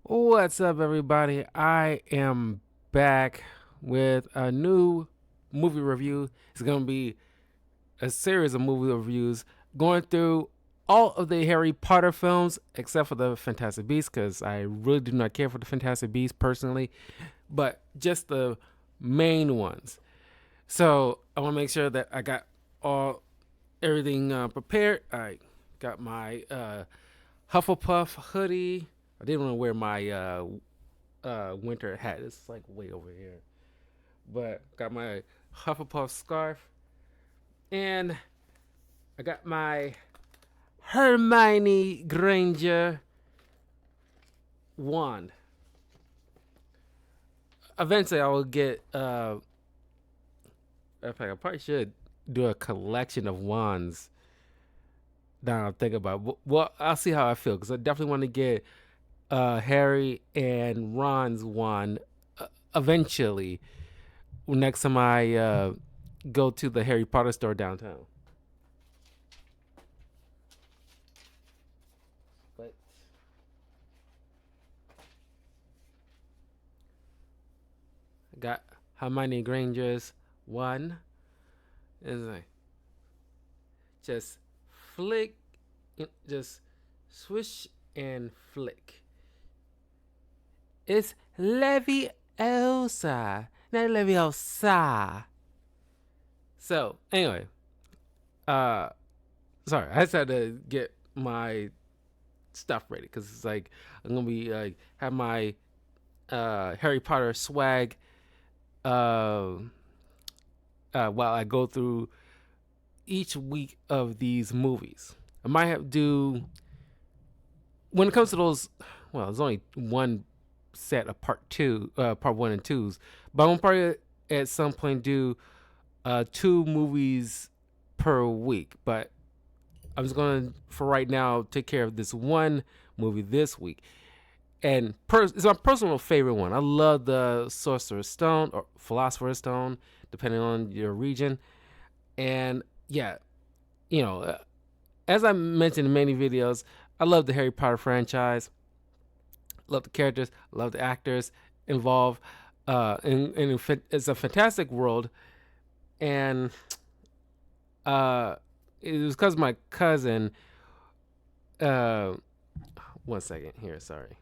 What's up, everybody? I am back with a new movie review. It's going to be a series of movie reviews going through all of the Harry Potter films except for the Fantastic Beasts because I really do not care for the Fantastic Beasts personally, but just the main ones. So I want to make sure that I got all everything prepared. I got my Hufflepuff hoodie. I didn't want to wear my winter hat. It's like way over here. But got my Hufflepuff scarf. And I got my Hermione Granger wand. Eventually I will get in fact I probably should do a collection of wands that I'm thinking about. Well, I'll see how I feel because I definitely want to get Harry and Ron's wand eventually next time I go to the Harry Potter store downtown. But I got Hermione Granger's one. It's like just flick, just swish and flick. It's Leviosa, not Leviosa. So anyway, uh, sorry, I just had to get my stuff ready because it's like I'm gonna be like have my Harry Potter swag uh, while I go through each week of these movies. I might have do when it comes to those. Well, there's only one set of part one and twos, but I'm gonna probably at some point do two movies per week. But I'm just gonna for right now take care of this one movie this week. And it's my personal favorite one. I love the Sorcerer's Stone or Philosopher's Stone, depending on your region. And yeah, you know, as I mentioned in many videos, I love the Harry Potter franchise. Love the characters, love the actors involved. And it's a fantastic world. And uh, it was because my cousin. Uh, one second here, sorry.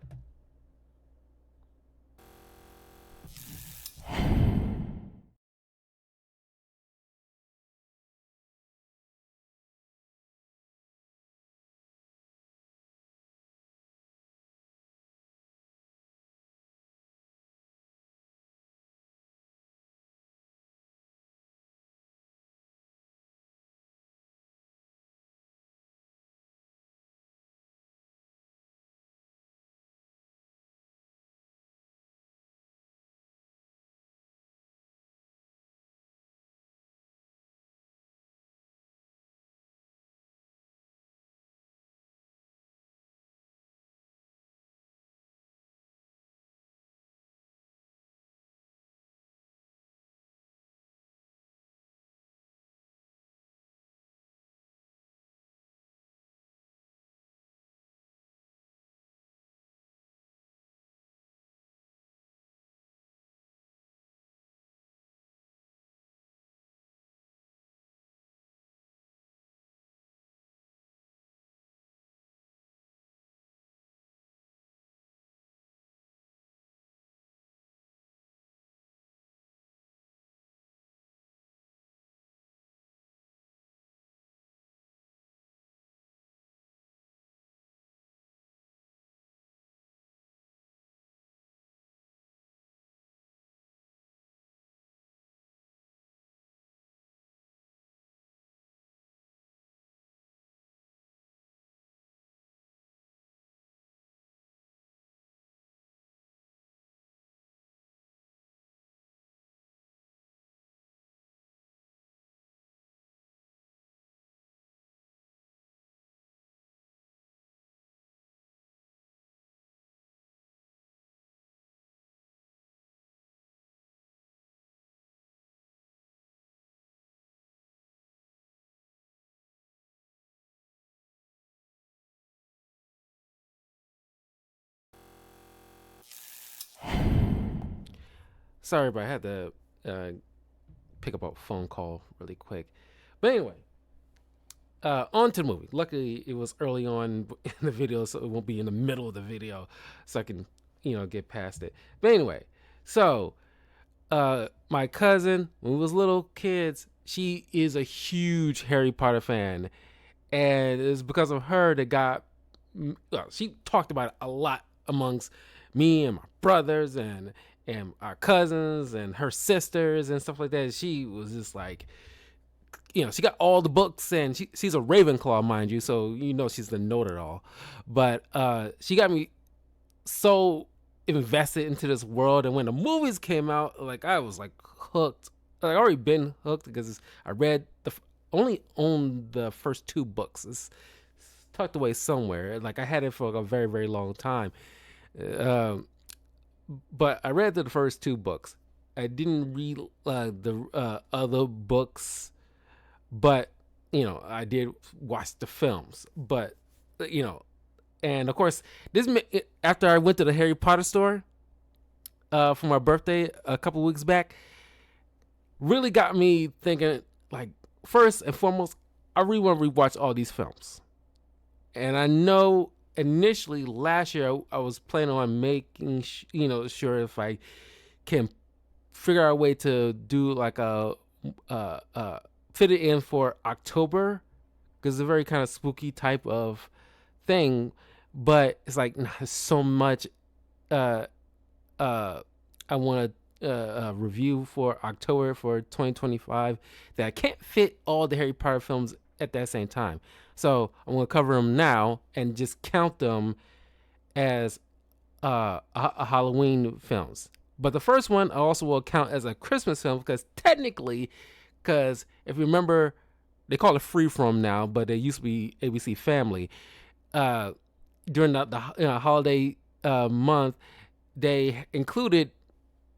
Sorry, but I had to uh, pick up a phone call really quick. But anyway, on to the movie. Luckily, it was early on in the video, so it won't be in the middle of the video, so I can, get past it. But anyway, so my cousin, when we was little kids, she is a huge Harry Potter fan, and it's because of her that got. Well, she talked about it a lot amongst me and my brothers and our cousins and her sisters and stuff like that. She was just like, she got all the books, and she's a Ravenclaw, mind you, so she's the know-it-all. But she got me so invested into this world, and when the movies came out, like I was like hooked. Like, I already been hooked because I read only owned the first two books. It's tucked away somewhere. Like, I had it for like a very, very long time. Um, but I read the first two books. I didn't read the other books, but I did watch the films. But and of course, after I went to the Harry Potter store for my birthday a couple weeks back, really got me thinking. Like, first and foremost, I really want to rewatch all these films. And I know initially last year I was planning on making sure if I can figure out a way to do like a fit it in for October, because it's a very kind of spooky type of thing. But it's like, there's so much uh I want to review for October for 2025 that I can't fit all the Harry Potter films at that same time. So I'm going to cover them now and just count them as Halloween films. But the first one I also will count as a Christmas film, because technically, if you remember, they call it Freeform now, but it used to be ABC Family. During the holiday month, they included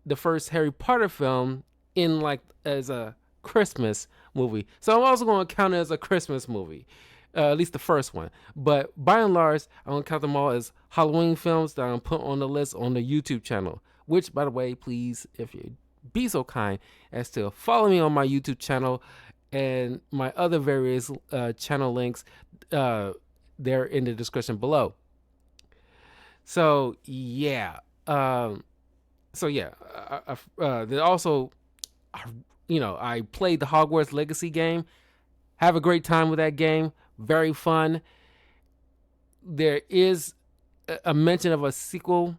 the first Harry Potter film in like as a Christmas movie. So I'm also going to count it as a Christmas movie, at least the first one. But by and large, I'm going to count them all as Halloween films that I'm going to put on the list on the YouTube channel. Which, by the way, please, if you be so kind as to follow me on my YouTube channel and my other various channel links, they're in the description below. So yeah, they also, I played the Hogwarts Legacy game. Have a great time with that game. Very fun. There is a mention of a sequel,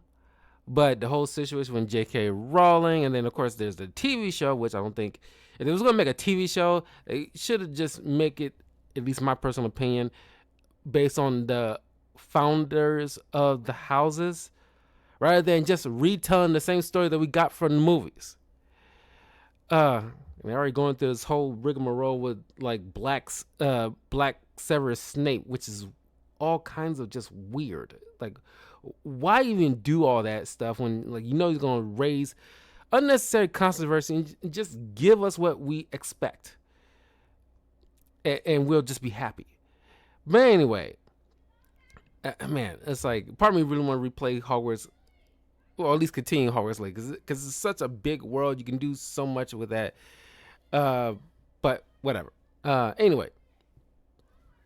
but the whole situation with J.K. Rowling, and then of course there's the TV show, which I don't think, if it was going to make a TV show, they should have just make it, at least my personal opinion, based on the founders of the houses, rather than just retelling the same story that we got from the movies. They're already going through this whole rigmarole with like Black Severus Snape, which is all kinds of just weird. Like, why even do all that stuff when he's going to raise unnecessary controversy and just give us what we expect, and we'll just be happy. But anyway, man, it's like part of me really want to replay Hogwarts, or at least continue Hogwarts Legacy, because it's such a big world. You can do so much with that. But whatever. Anyway,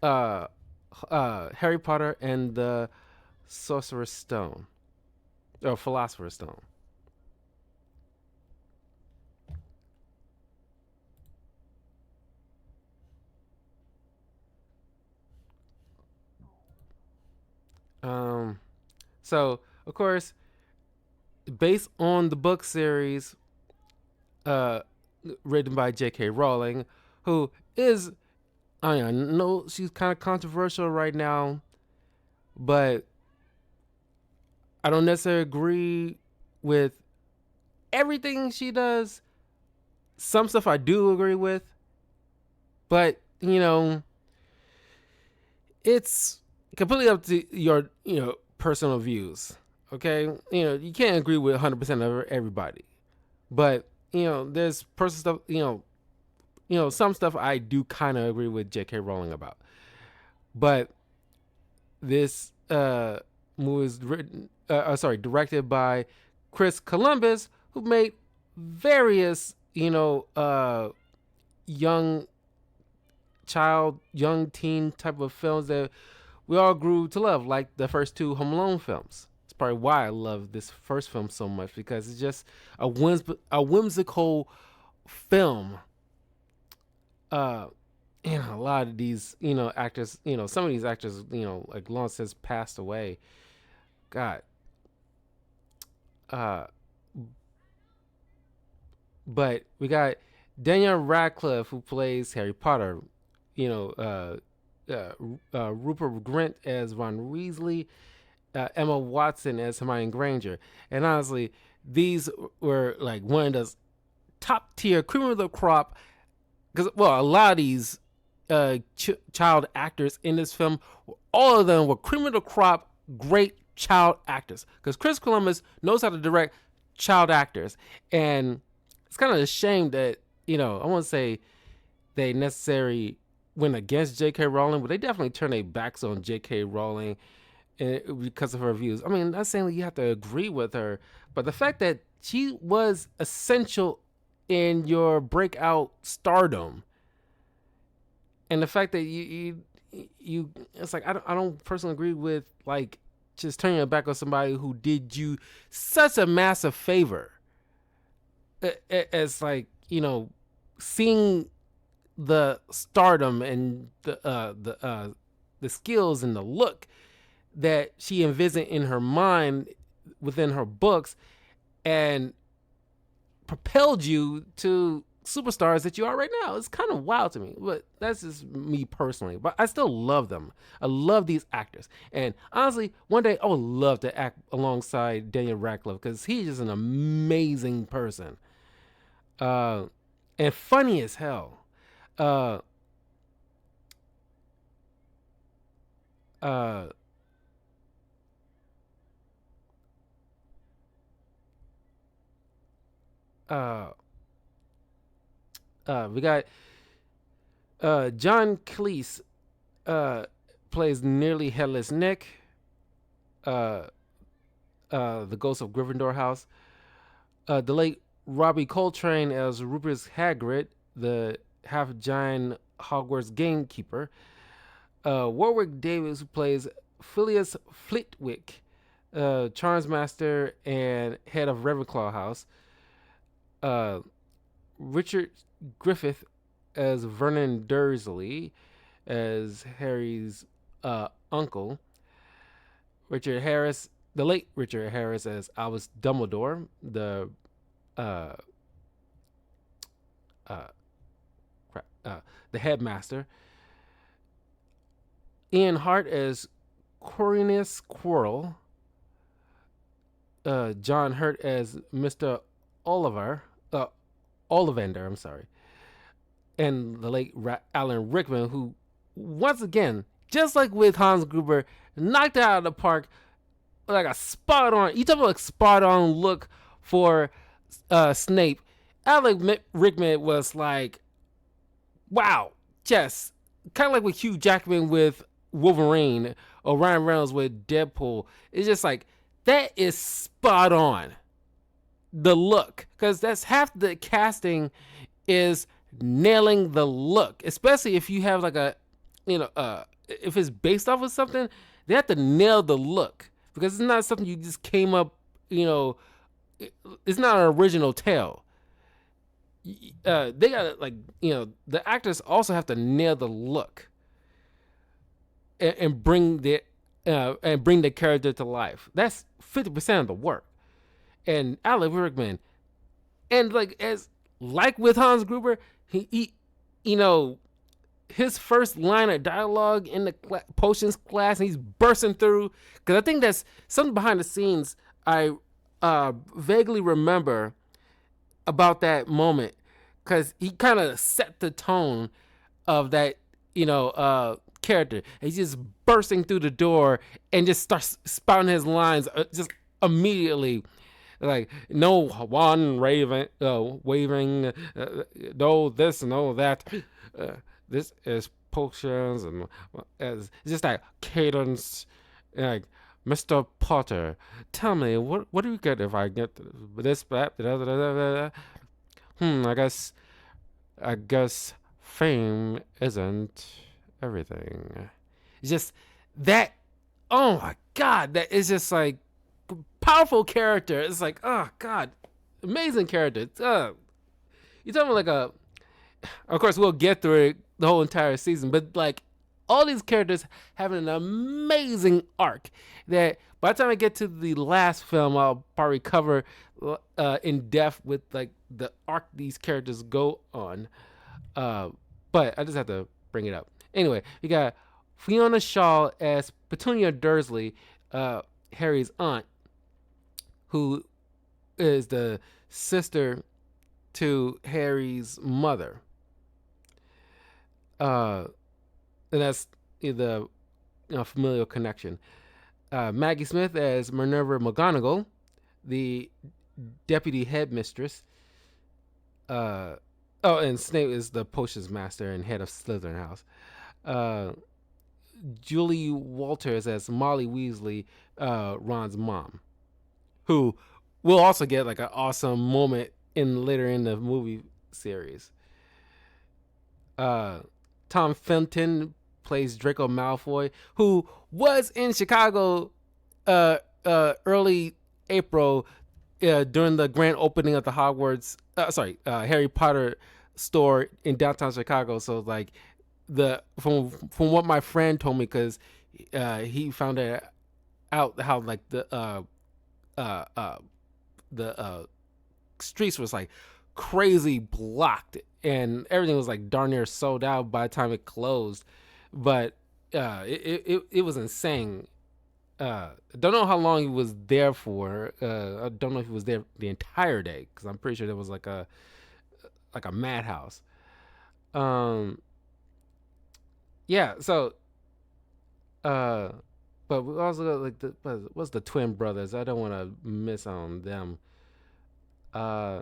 Harry Potter and the Sorcerer's Stone, or Philosopher's Stone. So of course, based on the book series, written by J.K. Rowling, who is, I know she's kind of controversial right now, but I don't necessarily agree with everything she does. Some stuff I do agree with, but it's completely up to your personal views. Okay, you can't agree with 100% of everybody, but there's personal stuff. Some stuff I do kind of agree with J.K. Rowling about, but this movie is directed by Chris Columbus, who made various, young young teen type of films that we all grew to love, like the first two Home Alone films. It's probably why I love this first film so much, because it's just a whimsical film. Uh, and a lot of these, actors, some of these actors, like long since passed away. God, uh, but we got Daniel Radcliffe, who plays Harry Potter. You know, Rupert Grint as Ron Weasley, Emma Watson as Hermione Granger. And honestly, these were like one of the top tier cream of the crop. Because, well, a lot of these child actors in this film, all of them were cream of the crop, great child actors. Because Chris Columbus knows how to direct child actors. And it's kind of a shame that, I won't say they necessarily went against J.K. Rowling, but they definitely turned their backs on J.K. Rowling because of her views. I mean, not saying that you have to agree with her, but the fact that she was essential in your breakout stardom, and the fact that you it's like I don't personally agree with like just turning your back on somebody who did you such a massive favor. As like seeing the stardom and the skills and the look that she envisioned in her mind within her books, and propelled you to superstars that you are right now. It's kind of wild to me, but that's just me personally. But I still love them. I love these actors, and honestly, one day I would love to act alongside Daniel Radcliffe, because he's just an amazing person, uh, and funny as hell. Uh, uh, uh, we got John Cleese uh, plays nearly headless Nick, uh, the ghost of Gryffindor House. The late Robbie Coltrane as Rupert Hagrid, the half giant Hogwarts gamekeeper. Warwick Davis, who plays Phileas Flitwick, Charms Master and head of Ravenclaw House. Uh, Richard Griffith as Vernon Dursley, as Harry's uncle. Richard Harris, the late Richard Harris, as Albus Dumbledore, uh, uh, the headmaster. Ian Hart as Cornelius Quirrell. John Hurt as Mr. Oliver, Ollivander, I'm sorry. And the late Alan Rickman, who, once again, just like with Hans Gruber, knocked it out of the park, like a spot on. You talk about like spot on look for Snape. Alan Rickman was like, wow, just kind of like with Hugh Jackman with Wolverine, or Ryan Reynolds with Deadpool. It's just like that is spot on. The look, because that's half the casting is nailing the look, especially if you have like a, if it's based off of something, they have to nail the look, because it's not something you just came up, it's not an original tale. They got like, the actors also have to nail the look, and bring the character to life. That's 50% of the work. And Alan Rickman, and like with Hans Gruber, he his first line of dialogue in the potions class, and he's bursting through, because I think that's something behind the scenes I vaguely remember about that moment, because he kind of set the tone of that character. He's just bursting through the door and just starts spouting his lines just immediately, like no one raven waving, no this, no that, this is potions, and it's just like cadence, like Mr. Potter, tell me, what do you get if I get this, that, da, da, da, da, da. I guess fame isn't everything. It's just that, oh my God, that is just like powerful character. It's like, oh God, amazing character. You're talking like a, of course, we'll get through it the whole entire season, but like all these characters have an amazing arc that by the time I get to the last film, I'll probably cover in depth with like the arc these characters go on. Uh, but I just have to bring it up. Anyway, we got Fiona Shaw as Petunia Dursley, Harry's aunt, who is the sister to Harry's mother. Uh, and that's the familial connection. Maggie Smith as Minerva McGonagall, the deputy headmistress. Oh, and Snape is the potions master and head of Slytherin House. Uh, Julie Walters as Molly Weasley, Ron's mom, who will also get like an awesome moment in later in the movie series. Uh, Tom Felton plays Draco Malfoy, who was in Chicago early April during the grand opening of the Harry Potter store in downtown Chicago. So like from what my friend told me, because he found it out how like uh, uh, the streets was like crazy blocked and everything was like darn near sold out by the time it closed. But it was insane. Don't know how long he was there for. I don't know if he was there the entire day because I'm pretty sure there was like a madhouse. Um, yeah. So, uh, but we also got like what's the twin brothers? I don't want to miss on them. Uh,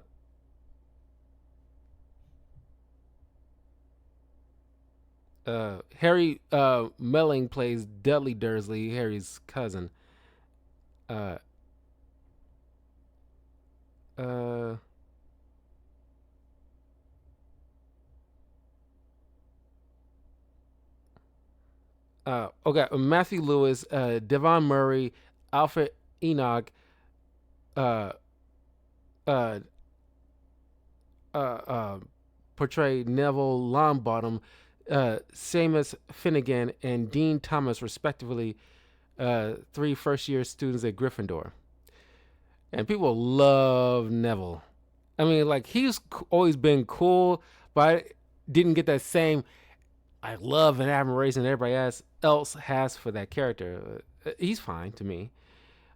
Harry Melling plays Dudley Dursley, Harry's cousin. Uh, uh, okay, Matthew Lewis, Devon Murray, Alfred Enoch, uh, uh, uh, portray Neville Longbottom, Seamus Finnegan, and Dean Thomas, respectively, three first-year students at Gryffindor. And people love Neville. I mean, like he's always been cool, but I didn't get that same I love and admiration that everybody else has for that character. He's fine to me.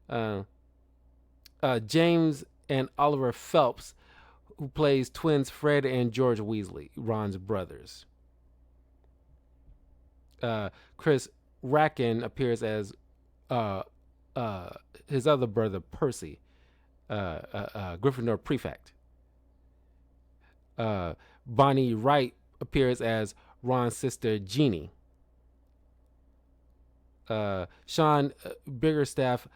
Uh, James and Oliver Phelps, who plays twins Fred and George Weasley, Ron's brothers. Chris Racken appears as uh, uh, his other brother Percy, Gryffindor prefect. Bonnie Wright appears as Ron's sister Jeannie. Sean Biggerstaff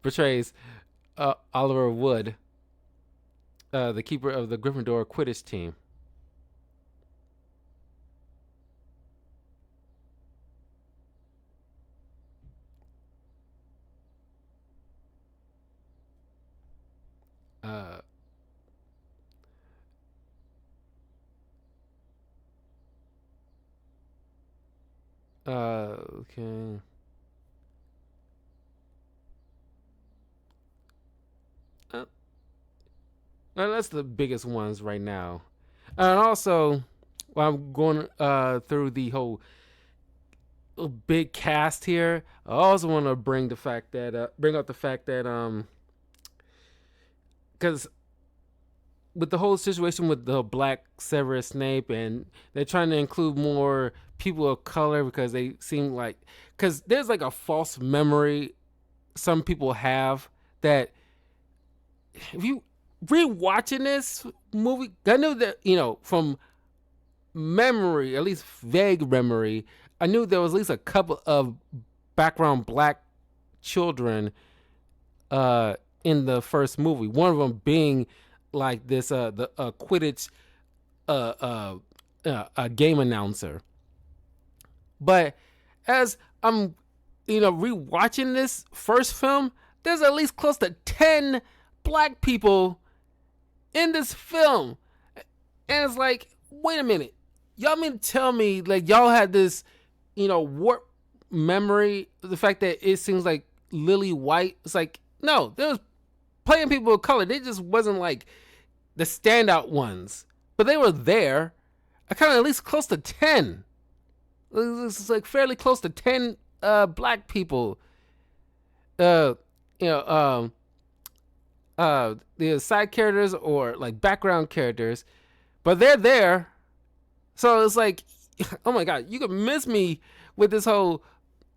portrays Oliver Wood, the keeper of the Gryffindor Quidditch team. Uh, okay. Uh, that's the biggest ones right now. And also, while I'm going through the whole big cast here, I also want to bring up the fact that because with the whole situation with the black Severus Snape, and they're trying to include more people of color because they seem like because there's like a false memory some people have that if you rewatching this movie, I knew that from memory, at least vague memory, I knew there was at least a couple of background black children in the first movie. One of them being like this the Quidditch a game announcer. But as I'm, rewatching this first film, there's at least close to 10 black people in this film. And it's like, wait a minute. Y'all mean to tell me, like, y'all had this, warped memory of the fact that it seems like Lily White? It's like, no, there was plenty of people of color. They just wasn't like the standout ones. But they were there. I kind of at least close to 10. It's like fairly close to 10 black people. Uh, you know, the side characters or like background characters, but they're there. So it's like, oh my god, you could miss me with this whole.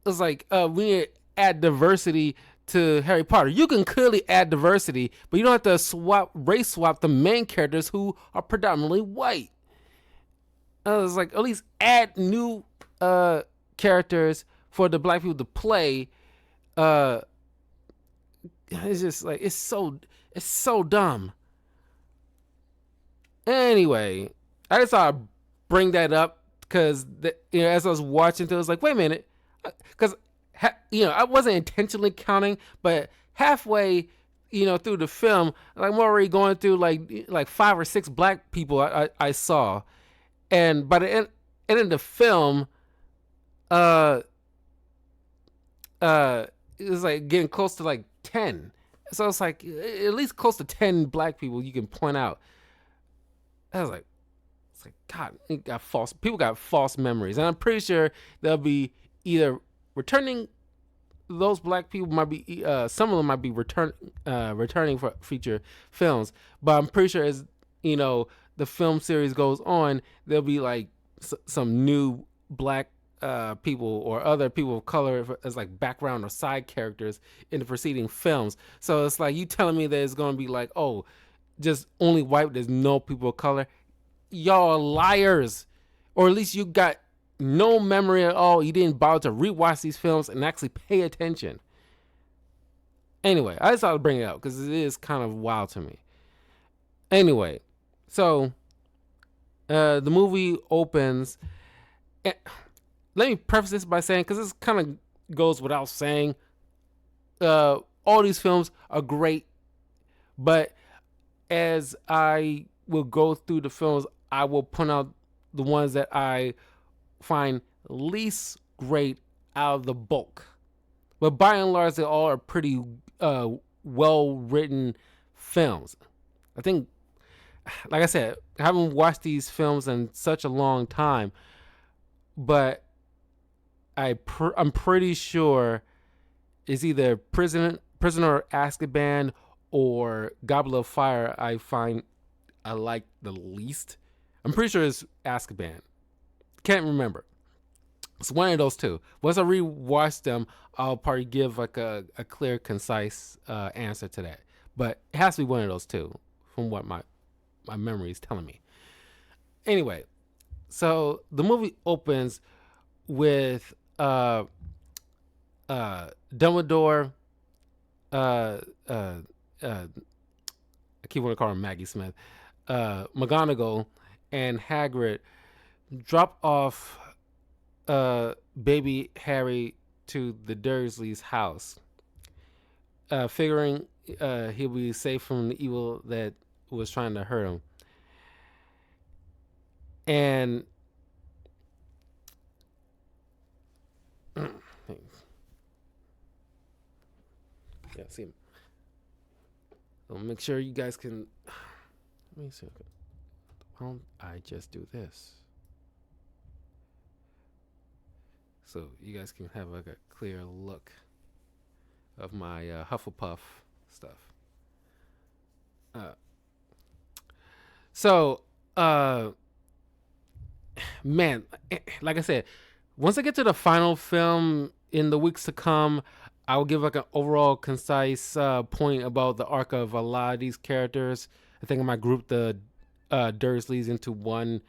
It's like we need to add diversity to Harry Potter. You can clearly add diversity, but you don't have to race swap the main characters who are predominantly white. It's like at least add new characters for the black people to play. It's just like it's so dumb. Anyway, I just thought I'd bring that up because as I was watching, I was like, wait a minute, because I wasn't intentionally counting, but halfway, through the film, like I'm already going through like 5 or 6 black people I saw, and by the end of the film, it was like getting close to like 10. So it's like at least close to 10 black people you can point out. I was like, it's like, God, people got false memories. And I'm pretty sure they'll be either returning, those black people might be, some of them might be returning for future films. But I'm pretty sure as, the film series goes on, there'll be like some new black people or other people of color as like background or side characters in the preceding films. So it's like you telling me that it's going to be like, oh, just only white, there's no people of color. Y'all are liars. Or at least you got no memory at all. You didn't bother to rewatch these films and actually pay attention. Anyway, I just thought I'd bring it up because it is kind of wild to me. Anyway, so the movie opens. Let me preface this by saying, because this kind of goes without saying, all these films are great, but as I will go through the films, I will point out the ones that I find least great out of the bulk. But by and large, they all are pretty well-written films. I think, like I said, I haven't watched these films in such a long time, but I'm pretty sure it's either Prisoner of Azkaban or Goblet of Fire I like the least. I'm pretty sure it's Azkaban. Can't remember. It's one of those two. Once I rewatch them, I'll probably give like a clear, concise answer to that. But it has to be one of those two, from what my memory is telling me. Anyway, so the movie opens with Dumbledore. I keep wanting to call her Maggie Smith. McGonagall and Hagrid drop off baby Harry to the Dursleys' house, figuring he'll be safe from the evil that was trying to hurt him. And yeah, see him. I'll make sure you guys can. Let me see. Why don't I just do this? So you guys can have like a clear look of my Hufflepuff stuff. Man, like I said, once I get to the final film in the weeks to come, I will give like an overall concise point about the arc of a lot of these characters. I think I might group the Dursleys into one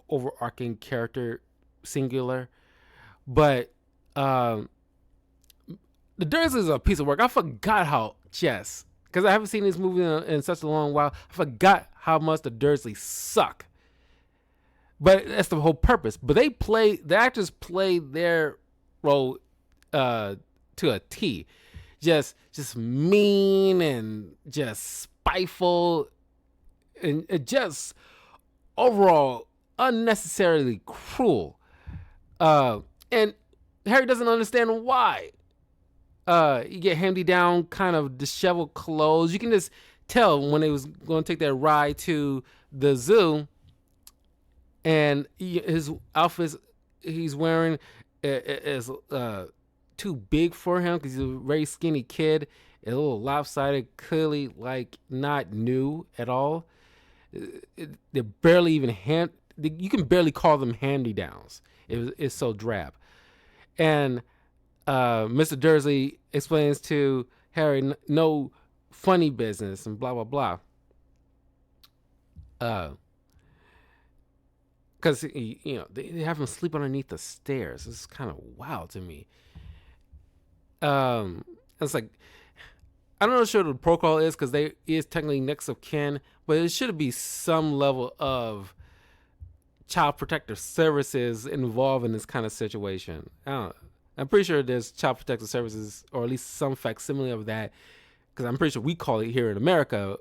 overarching character, singular. But The Dursleys are a piece of work. I forgot how because I haven't seen this movie in such a long while. I forgot how much the Dursleys suck. But that's the whole purpose. But the actors play their role to a T. Just mean and just spiteful and just overall unnecessarily cruel. And Harry doesn't understand why. You get handy down kind of disheveled clothes. You can just tell when they was going to take that ride to the zoo, and his outfit he's wearing is too big for him because he's a very skinny kid, a little lopsided, clearly like not new at all. They're barely even you can barely call them handy downs. It's so drab. And Mr. Dursley explains to Harry, no funny business and blah, blah, blah. Because, they have him sleep underneath the stairs. It's kind of wild to me. It's like, I don't know sure what the protocol is because they is technically next of kin, but it should be some level of child protective services involved in this kind of situation. I'm pretty sure there's child protective services, or at least some facsimile of that, because I'm pretty sure we call it here in America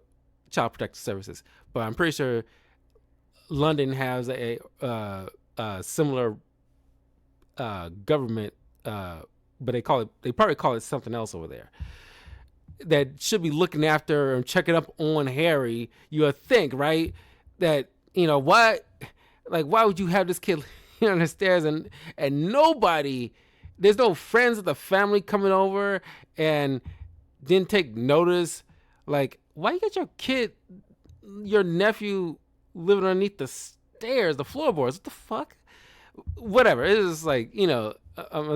child protective services. But I'm pretty sure London has a similar government, but they probably call it something else over there, that should be looking after and checking up on Harry. You would think, right, that why would you have this kid on the stairs and nobody, there's no friends of the family coming over and didn't take notice? Like, why you got your nephew living underneath the stairs, the floorboards? What the fuck? Whatever. It's like, I'm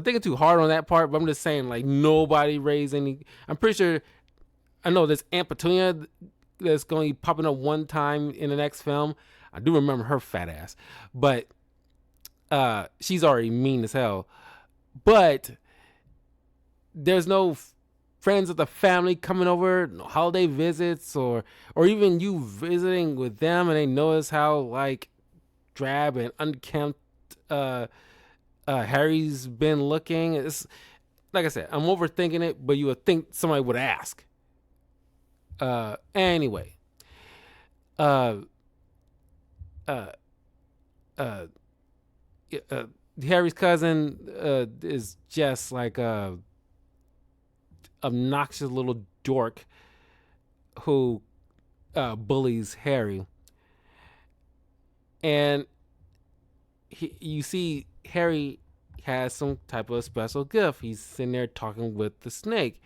thinking too hard on that part, but I'm just saying, like, nobody raised any. I'm pretty sure, I know there's Aunt Petunia that's going to be popping up one time in the next film. I do remember her fat ass, but she's already mean as hell. But there's no friends of the family coming over, no holiday visits, or even you visiting with them, and they notice how like drab and unkempt Harry's been looking. It's like I said, I'm overthinking it, but you would think somebody would ask. Anyway, uh, uh, uh, Harry's cousin is just like a obnoxious little dork who bullies Harry, and you see Harry has some type of special gift. He's sitting there talking with the snake.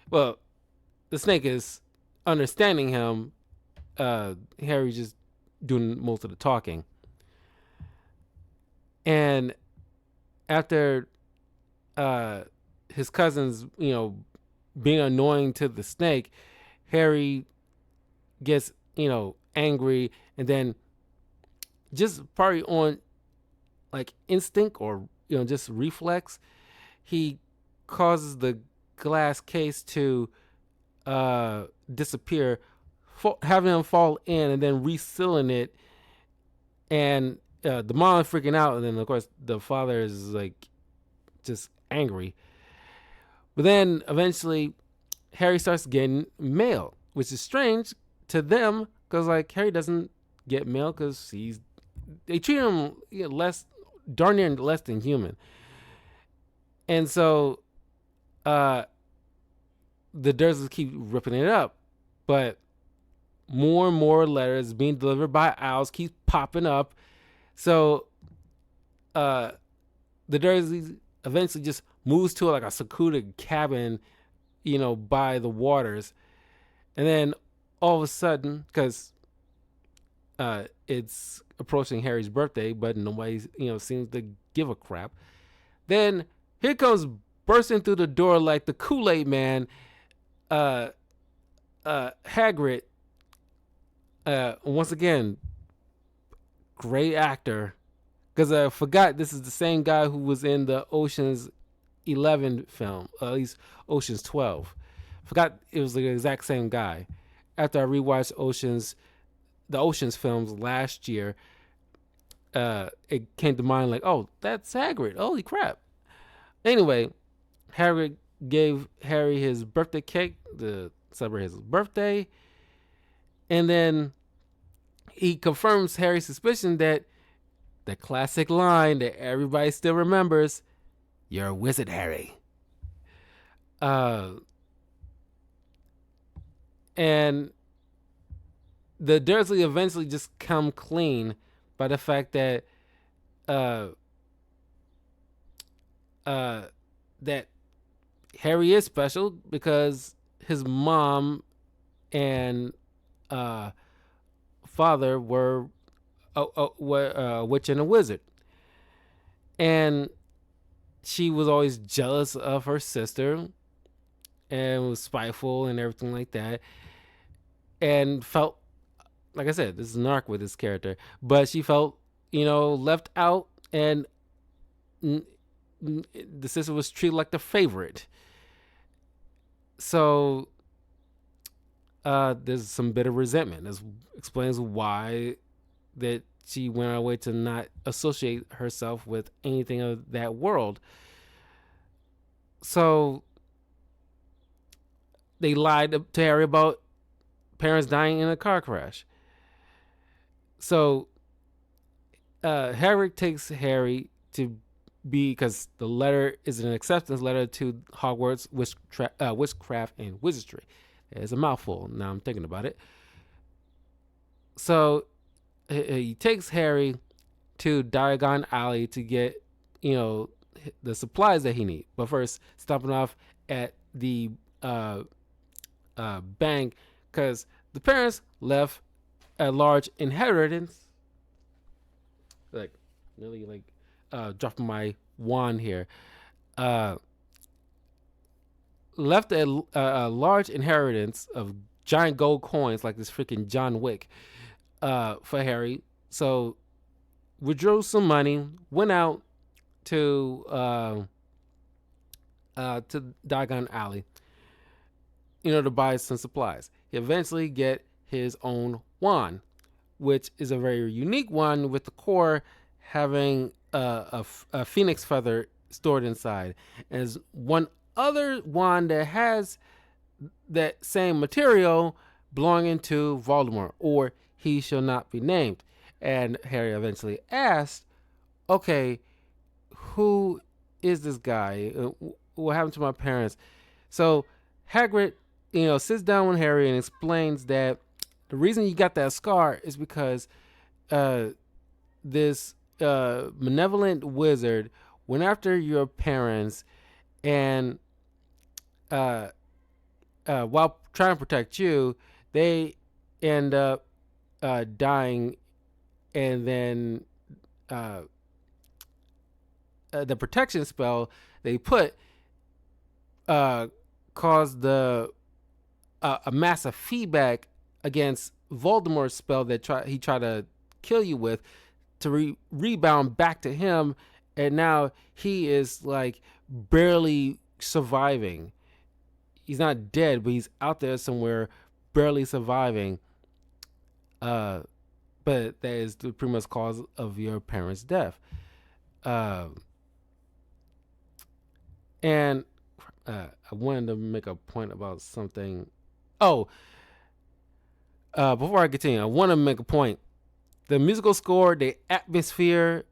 Well, the snake is understanding him. Harry's just doing most of the talking. And after his cousin's, being annoying to the snake, Harry gets, angry, and then just probably on like instinct or, just reflex, he causes the glass case to disappear, having him fall in and then resealing it. And the mom is freaking out, and then of course the father is like just angry. But then eventually Harry starts getting mail, which is strange to them because like Harry doesn't get mail because they treat him darn near less than human. And so the Dursleys keep ripping it up, but more and more letters being delivered by owls keep popping up. So the Dursleys eventually just moves to like a secluded cabin, by the waters. And then all of a sudden, because it's approaching Harry's birthday, but nobody, seems to give a crap. Then here comes bursting through the door like the Kool-Aid man, Hagrid. Once again, great actor, because I forgot this is the same guy who was in the Ocean's 11 film, at least Ocean's 12. Forgot it was the exact same guy. After I rewatched the Ocean's films last year, it came to mind like, oh, that's Hagrid. Holy crap! Anyway, Hagrid gave Harry his birthday cake to celebrate his birthday, and then he confirms Harry's suspicion that the classic line that everybody still remembers: "You're a wizard, Harry." Uh, and the Dursley eventually just come clean by the fact that uh, uh, that Harry is special because his mom and uh, father were a witch and a wizard, and she was always jealous of her sister and was spiteful and everything like that, and felt, like I said, this is an arc with this character, but she felt, left out, and the sister was treated like the favorite. So there's some bit of resentment. This explains why that she went on her way to not associate herself with anything of that world. So they lied to Harry about parents dying in a car crash. So Harry takes Harry to be, because the letter is an acceptance letter to Hogwarts Witchcraft and Wizardry. It's a mouthful. Now I'm thinking about it. So he takes Harry to Diagon Alley to get, the supplies that he needs. But first, stopping off at the bank because the parents left a large inheritance. Like, really, like, dropping my wand here. Left a large inheritance of giant gold coins, like this freaking John Wick, for Harry. So withdrew some money, went out to Diagon Alley, to buy some supplies. He eventually get his own wand, which is a very unique one, with the core having a phoenix feather stored inside. And there's one other wand that has that same material belonging to Voldemort, or he shall not be named. And Harry eventually asked, okay, who is this guy? What happened to my parents? So Hagrid, sits down with Harry and explains that the reason you got that scar is because this malevolent wizard went after your parents, and while trying to protect you, they end up dying, and then the protection spell they put caused a massive feedback against Voldemort's spell that he tried to kill you with, to rebound back to him, and now he is like barely surviving. He's not dead, but he's out there somewhere, barely surviving. But that is the pretty much cause of your parents' death. And I wanted to make a point about something. Oh, before I continue, I want to make a point. The musical score, the atmosphere,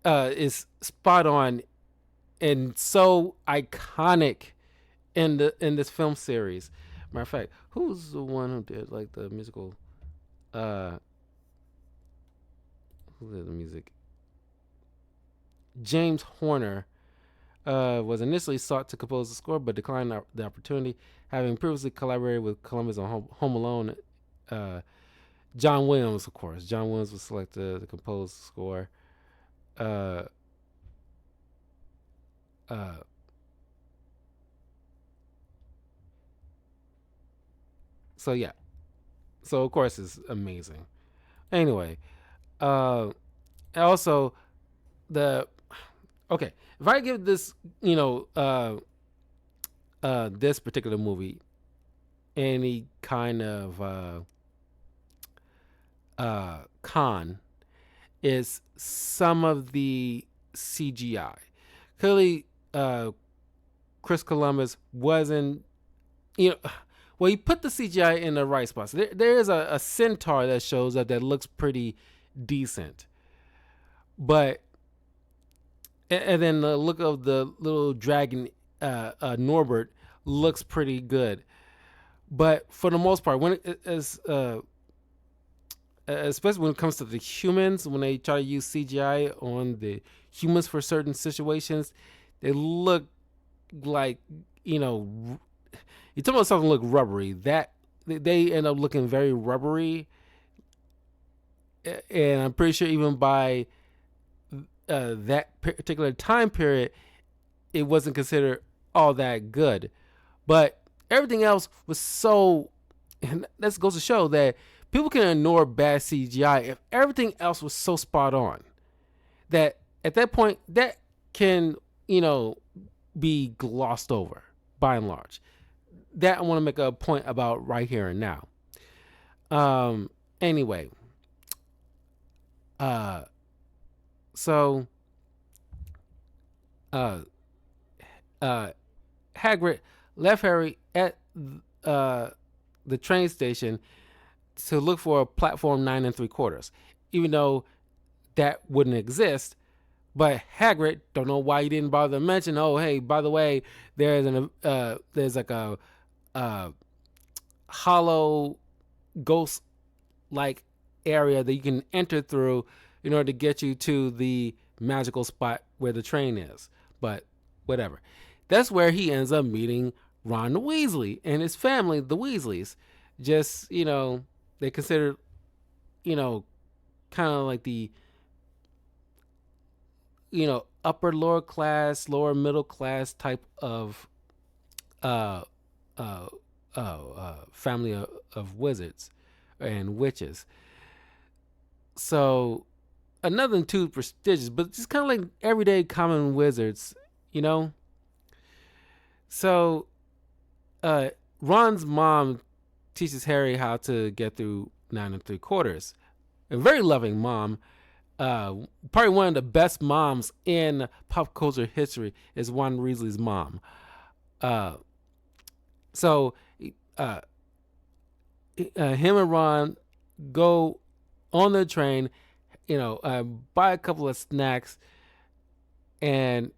is spot on and so iconic in this film series. Matter of fact, who's the one who did like the musical? Who did the music? James Horner was initially sought to compose the score, but declined the opportunity, having previously collaborated with Columbus on Home Alone. John Williams, of course. John Williams was selected to compose the score. So yeah, so of course it's amazing. Anyway, also the Okay, if I give this, this particular movie any kind of con, is some of the CGI. Clearly, Chris Columbus wasn't, you know, well, he put the CGI in the right spots. There is a centaur that shows up that looks pretty decent, but and then the look of the little dragon Norbert looks pretty good. But for the most part, when it is especially when it comes to the humans, when they try to use CGI on the humans for certain situations, they look like, you talk about something look rubbery. That they end up looking very rubbery, and I'm pretty sure even by that particular time period, it wasn't considered all that good. But everything else was so, and that goes to show that people can ignore bad CGI if everything else was so spot on. That at that point, that can, be glossed over by and large. That I want to make a point about right here and now. Anyway, so uh Hagrid left Harry at the train station to look for a platform 9 3/4, even though that wouldn't exist. But Hagrid, don't know why he didn't bother to mention. Oh, hey, by the way, there's like a hollow ghost like area that you can enter through in order to get you to the magical spot where the train is. But whatever. That's where he ends up meeting Ron Weasley and his family, the Weasleys. Just, they consider, kind of like the, upper lower class, lower middle class type of family of wizards and witches. So nothing too prestigious, but just kind of like everyday common wizards, you know. So Ron's mom teaches Harry how to get through 9 3/4. A very loving mom. Probably one of the best moms in pop culture history is Ron Weasley's mom. So him and Ron go on the train, buy a couple of snacks, and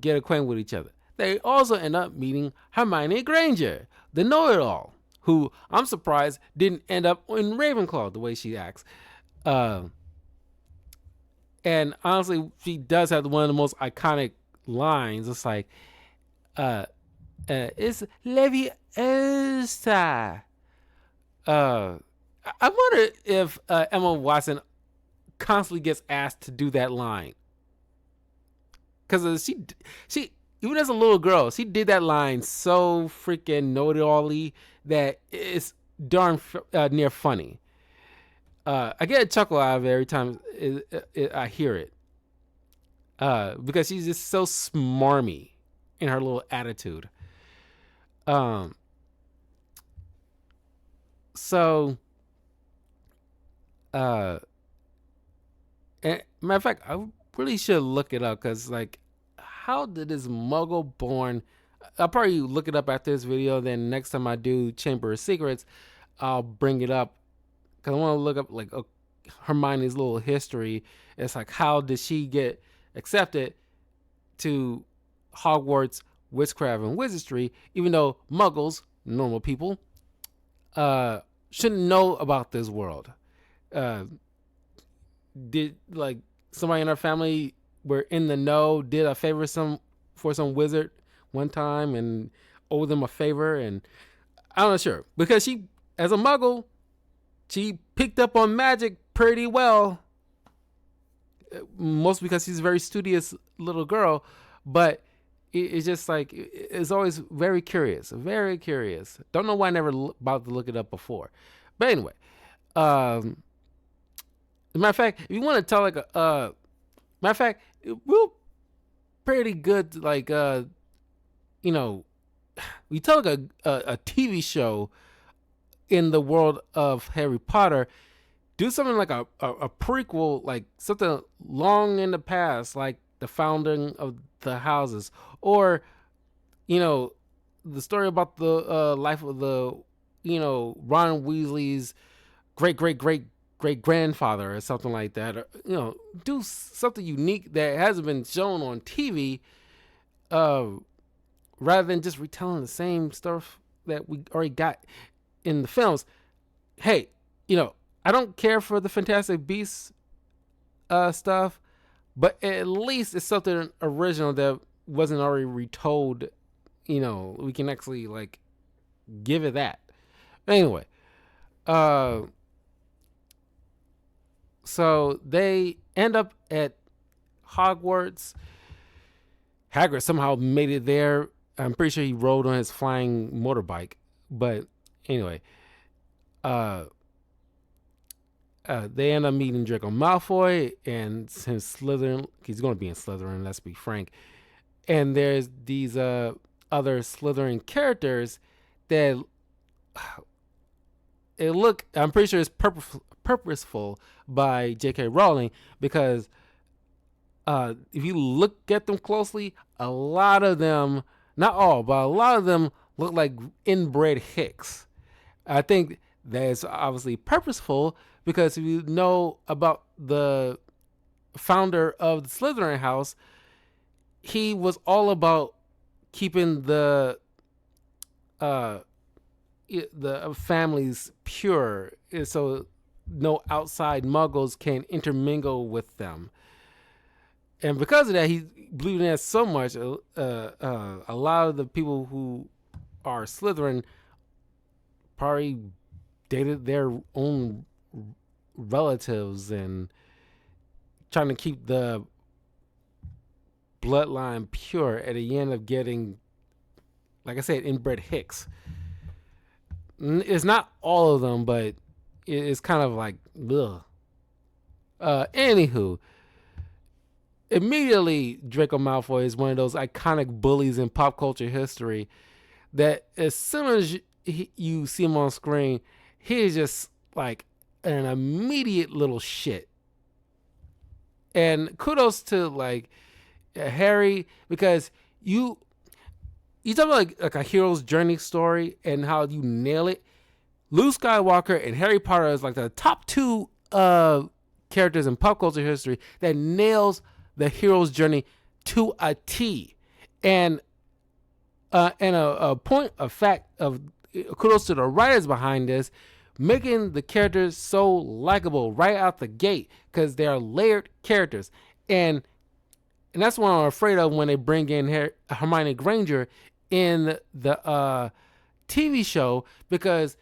get acquainted with each other. They also end up meeting Hermione Granger, the know-it-all, who I'm surprised didn't end up in Ravenclaw the way she acts. And honestly, she does have one of the most iconic lines. It's like, it's Leviosa. I wonder if Emma Watson constantly gets asked to do that line, because she even as a little girl, she did that line so freaking know-it-all-y that it's darn near funny. I get a chuckle out of it every time I hear it, because she's just so smarmy in her little attitude. So, and matter of fact, I really should look it up, because, like, how did this muggle born? I'll probably look it up after this video. Then next time I do Chamber of Secrets, I'll bring it up, because I want to look up like Hermione's little history. It's like, how did she get accepted to Hogwarts witchcraft and wizardry, even though muggles, normal people, shouldn't know about this world. Did like somebody in our family were in the know, did a favor for some wizard one time and owe them a favor, and I'm not sure, because she, as a muggle, she picked up on magic pretty well, mostly because she's a very studious little girl. But it's just like, it's always very curious. Don't know why I never about to look it up before. But anyway, as a matter of fact, if you want to tell like matter of fact, we'll pretty good. Like you know, we tell like a TV show in the world of Harry Potter. Do something like a prequel, like something long in the past, like the founding of the houses, or you know, the story about the life of the Ron Weasley's great grandfather or something like that. Or, do something unique that hasn't been shown on TV, uh, rather than just retelling the same stuff that we already got in the films. Hey, I don't care for the Fantastic Beasts stuff, but at least it's something original that wasn't already retold. We can actually like give it that. Anyway, uh, so they end up at Hogwarts. Hagrid somehow made it there. I'm pretty sure he rode on his flying motorbike. But anyway, uh, they end up meeting Draco Malfoy and his Slytherin. He's going to be in Slytherin, let's be frank. And there's these other Slytherin characters that I'm pretty sure it's purposeful by J.K. Rowling, because if you look at them closely, a lot of them, not all, but a lot of them look like inbred Hicks. I think that's obviously purposeful, because if you know about the founder of the Slytherin house, he was all about keeping the families pure, so no outside muggles can intermingle with them. And because of that, he believed in that so much. A lot of the people who are Slytherin probably dated their own relatives and trying to keep the bloodline pure, at the end of getting, like I said, inbred Hicks. It's not all of them, but it's kind of like, ugh. Anywho, immediately Draco Malfoy is one of those iconic bullies in pop culture history that as soon as you see him on screen, he is just like an immediate little shit. And kudos to like Harry, because you talk about like a hero's journey story and how you nail it. Luke Skywalker and Harry Potter is like the top two characters in pop culture history that nails the hero's journey to a T. And a point of fact of kudos to the writers behind this, making the characters so likable right out the gate, because they are layered characters. And that's what I'm afraid of when they bring in Hermione Granger in the TV show, because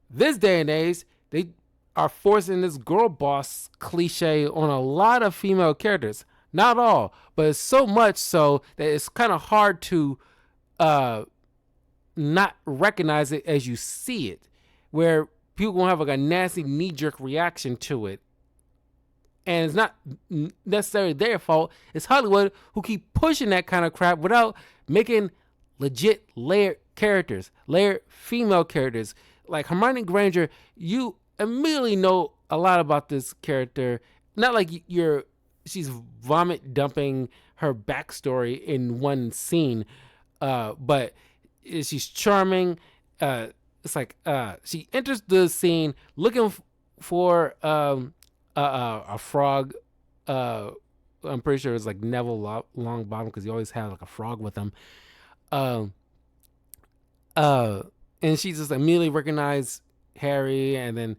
this day and age, they are forcing this girl boss cliche on a lot of female characters. Not all, but it's so much so that it's kind of hard to not recognize it as you see it, where people gonna have like a nasty knee-jerk reaction to it. And it's not necessarily their fault. It's Hollywood who keep pushing that kind of crap without making legit layered characters, layered female characters. Like Hermione Granger, you immediately know a lot about this character. Not like she's vomit dumping her backstory in one scene, but she's charming. It's like she enters the scene looking for a frog. I'm pretty sure it's like Neville Longbottom, because he always had like a frog with him. And she just immediately recognized Harry, and then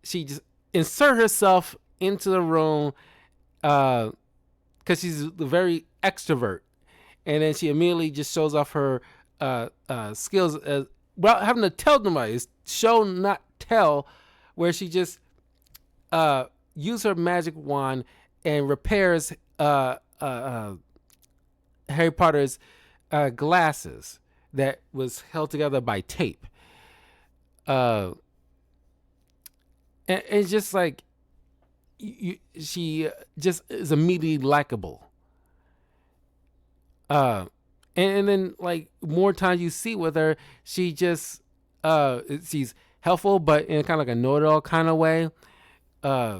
she just insert herself into the room, because she's very extrovert, and then she immediately just shows off her skills without having to tell nobody. It's show not tell, where she just use her magic wand and repairs Harry Potter's glasses that was held together by tape. And it's just like she just is immediately likable. Uh, and then like more times you see with her, she just she's helpful, but in kind of like a know-it-all kind of way. Uh,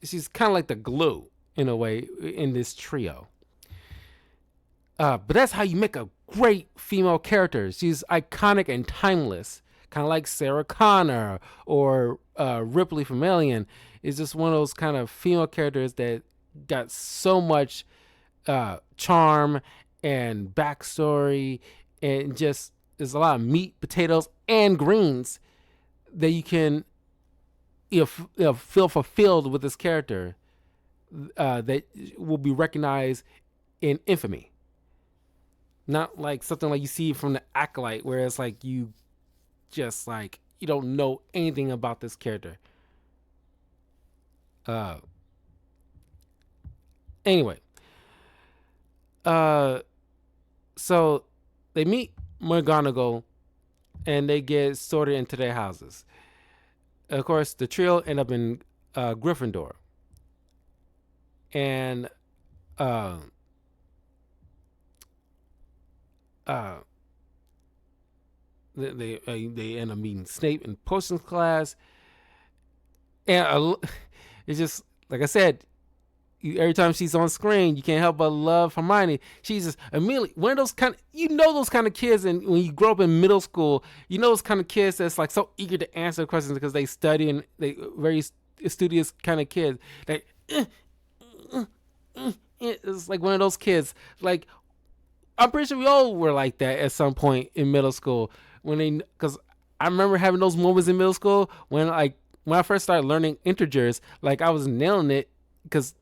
she's kind of like the glue in a way in this trio. But that's how you make a great female character. She's iconic and timeless, kind of like Sarah Connor or Ripley from Alien. Is just one of those kind of female characters that got so much charm and backstory, and just there's a lot of meat, potatoes, and greens that you can feel fulfilled with this character that will be recognized in infamy. Not like something like you see from the Acolyte, where it's like you just like you don't know anything about this character. Uh, anyway, uh, so they meet McGonagall and they get sorted into their houses. Of course, the trio end up in Gryffindor, and uh, uh, they end up meeting Snape in potions class, and it's just like I said. Every time she's on screen, you can't help but love Hermione. She's just immediately one of those kind of, those kind of kids, and when you grow up in middle school, those kind of kids that's like so eager to answer questions because they study and they very studious kind of kids. Like it's like one of those kids. Like I'm pretty sure we all were like that at some point in middle school because I remember having those moments in middle school when I first started learning integers, like I was nailing it because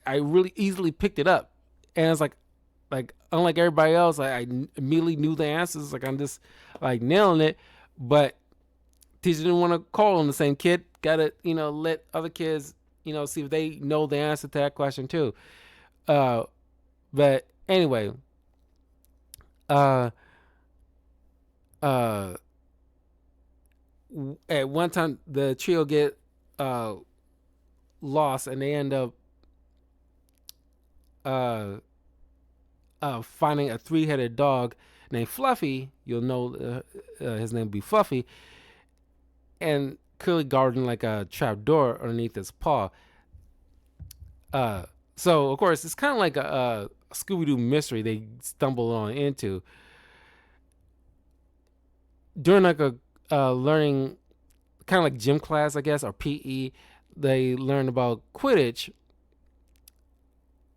I really easily picked it up, and it's like unlike everybody else, I immediately knew the answers. Like I'm just like nailing it, but teacher didn't want to call on the same kid. Gotta let other kids see if they know the answer to that question too. But anyway, uh, uh, at one time the trio get lost, and they end up finding a three-headed dog named Fluffy. You'll know his name will be Fluffy, and clearly guarding like a trap door underneath his paw. So of course it's kind of like a Scooby-Doo mystery they stumble on into during like a learning kind of like gym class, I guess, or PE. They learn about Quidditch.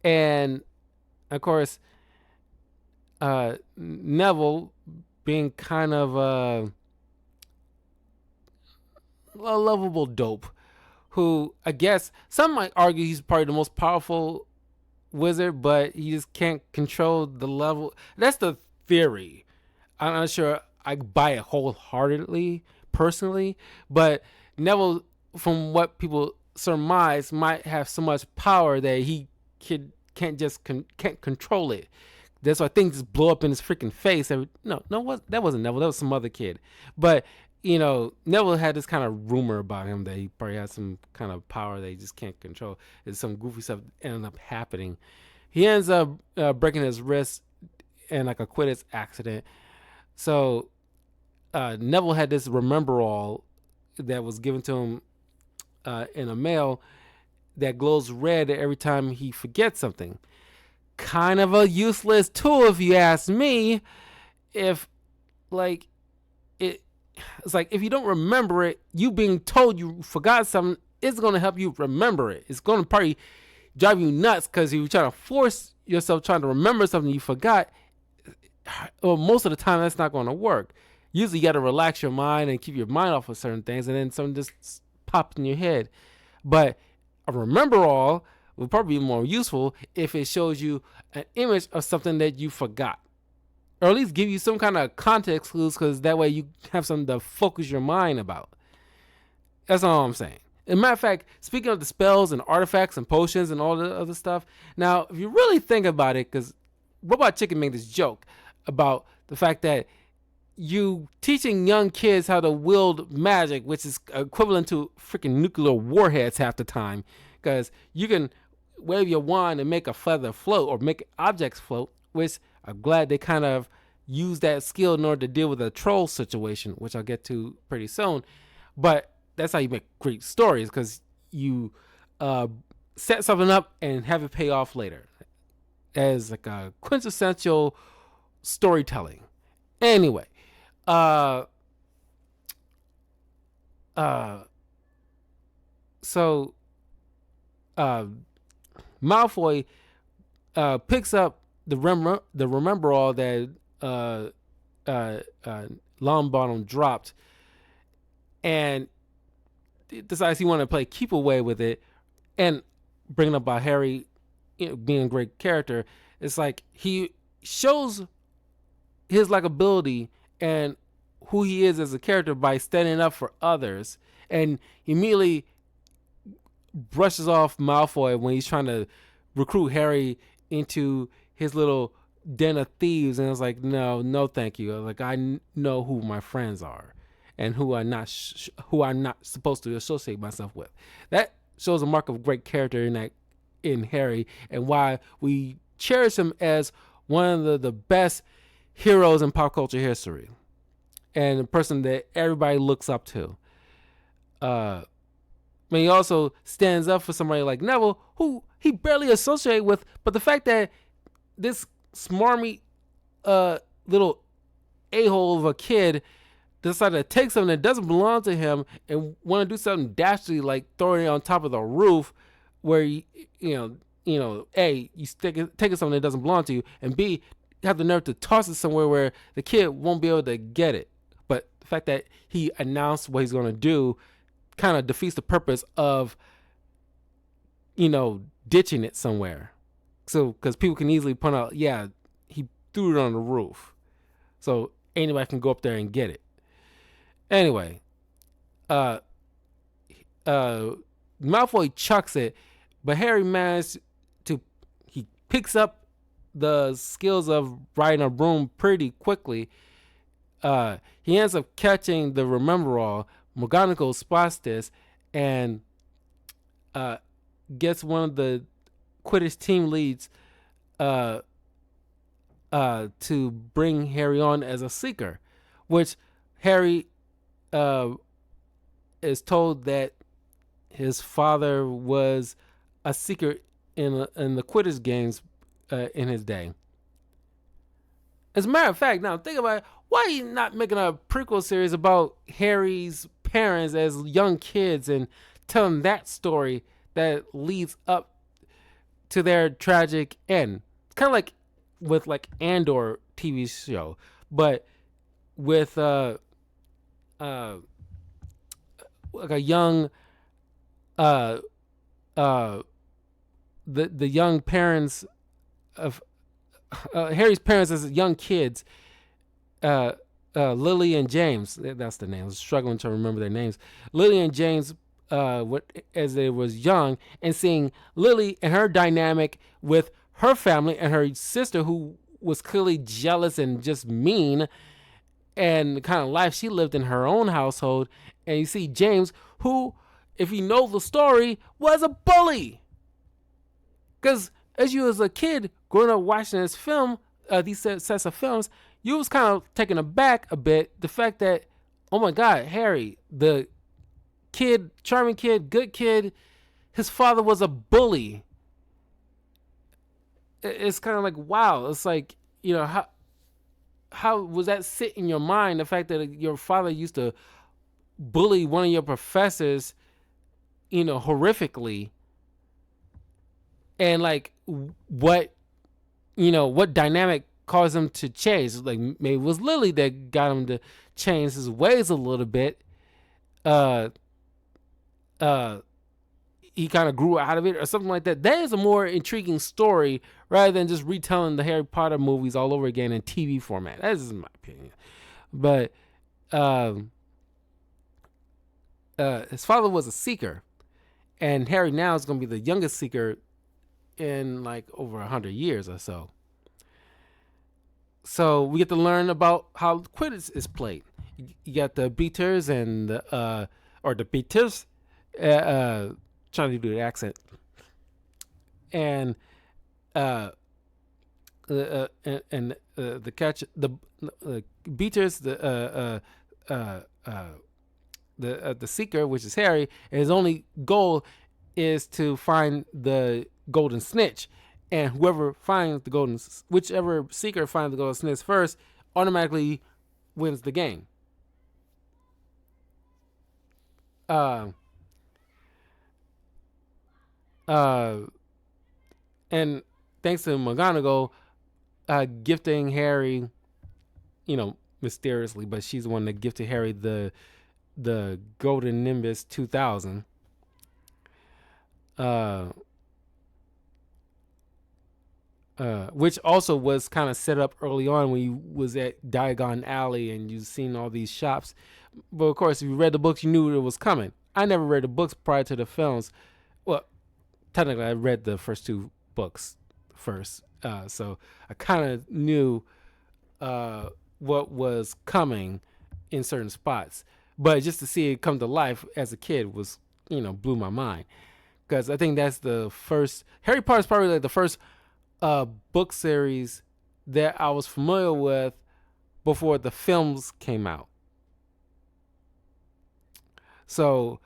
And of course, Neville, being kind of a lovable dope, who I guess some might argue he's probably the most powerful wizard, but he just can't control the level. That's the theory. I'm not sure I buy it wholeheartedly, personally, but Neville, from what people surmise, might have so much power that he can't control it. That's why things just blow up in his freaking face. That wasn't Neville. That was some other kid. But Neville had this kind of rumor about him that he probably has some kind of power that he just can't control. There's some goofy stuff ended up happening. He ends up breaking his wrist in like a Quidditch accident. So Neville had this remember all that was given to him in a mail that glows red every time he forgets something. Kind of a useless tool, if you ask me. If like it's like if you don't remember it, you being told you forgot something is going to help you remember it. It's going to probably drive you nuts because you're trying to force yourself trying to remember something you forgot. Well, most of the time that's not going to work. Usually you got to relax your mind and keep your mind off of certain things, and then something just pops in your head. But a remember all would probably be more useful if it shows you an image of something that you forgot, or at least give you some kind of context clues, because that way you have something to focus your mind about. That's all I'm saying. As a matter of fact, speaking of the spells and artifacts and potions and all the other stuff, now if you really think about it, because Robot Chicken made this joke about the fact that you teaching young kids how to wield magic, which is equivalent to freaking nuclear warheads half the time, because you can wave your wand and make a feather float or make objects float. which I'm glad they kind of used that skill in order to deal with a troll situation, which I'll get to pretty soon. But that's how you make great stories, because you uh, set something up and have it pay off later as like a quintessential storytelling. Anyway, uh, uh, so uh, Malfoy picks up the remember all that uh, uh, uh, Longbottom dropped, and decides he wanted to play keep away with it. And bringing up about Harry, being a great character, it's like he shows his likability and who he is as a character by standing up for others, and immediately brushes off Malfoy when he's trying to recruit Harry into his little den of thieves, and it's like, no, thank you. Like, I know who my friends are, and who I'm not supposed to associate myself with. That shows a mark of great character in Harry, and why we cherish him as one of the best heroes in pop culture history, and a person that everybody looks up to. But he also stands up for somebody like Neville, who he barely associated with. But the fact that this smarmy little a-hole of a kid decided to take something that doesn't belong to him and want to do something dastardly, like throwing it on top of the roof, where A, you taking something that doesn't belong to you, and B, you have the nerve to toss it somewhere where the kid won't be able to get it. But the fact that he announced what he's going to do kind of defeats the purpose of, ditching it somewhere. So, because people can easily point out, yeah, he threw it on the roof, so anybody can go up there and get it. Anyway, Malfoy chucks it, but Harry managed he picks up the skills of riding a broom pretty quickly. He ends up catching the Remember All. McGonagall spots this and gets one of the Quidditch team leads to bring Harry on as a seeker, which Harry is told that his father was a seeker in the Quidditch games in his day. As a matter of fact, now think about it, why are you not making a prequel series about Harry's parents as young kids and telling that story that leads up to their tragic end? It's kind of like with like Andor TV show, but with like a young the young parents of Harry's parents as young kids, Lily and James. That's the name. I was struggling to remember their names. Lily and James, as they was young, and seeing Lily and her dynamic with her family and her sister, who was clearly jealous and just mean, and the kind of life she lived in her own household. And you see James, who, if you know the story, was a bully. Because as you as a kid growing up watching this film, these sets of films, you was kind of taken aback a bit. The fact that, oh my God, Harry, the kid, charming kid, good kid, his father was a bully. It's kind of like, wow. It's like, how was that sit in your mind? The fact that your father used to bully one of your professors, horrifically. And like, what dynamic caused him to change? Like, maybe it was Lily that got him to change his ways a little bit. He kind of grew out of it or something like that. That is a more intriguing story rather than just retelling the Harry Potter movies all over again in TV format. That is my opinion. But his father was a seeker, and Harry now is going to be the youngest seeker in like over 100 years or so. So we get to learn about how Quidditch is played. You got the beaters and the beaters, trying to do the accent, and the catch Beatrice the seeker, which is Harry, and his only goal is to find the golden snitch, and whoever finds the whichever seeker finds the golden snitch first, automatically wins the game. Uh, uh, and thanks to McGonagall gifting Harry, mysteriously, but she's the one that gifted Harry the Golden Nimbus 2000. Uh, which also was kind of set up early on when you was at Diagon Alley and you seen all these shops. But of course, if you read the books, you knew it was coming. I never read the books prior to the films. Well, technically, I read the first two books first, so I kind of knew what was coming in certain spots. But just to see it come to life as a kid was, blew my mind. Because I think that's the first Harry Potter is probably like the first book series that I was familiar with before the films came out. So,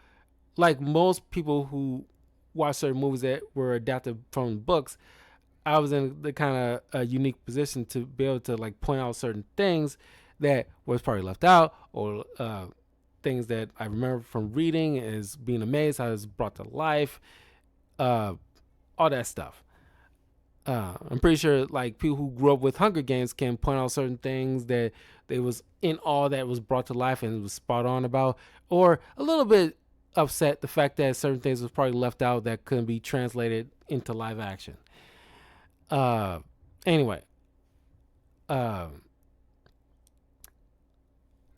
like most people who watch certain movies that were adapted from books, I was in the kind of a unique position to be able to like point out certain things that was probably left out, or things that I remember from reading as being amazed how it's brought to life, all that stuff. I'm pretty sure like people who grew up with Hunger Games can point out certain things that they was in all that was brought to life and was spot on about, or a little bit upset the fact that certain things was probably left out that couldn't be translated into live action. Uh, anyway, uh,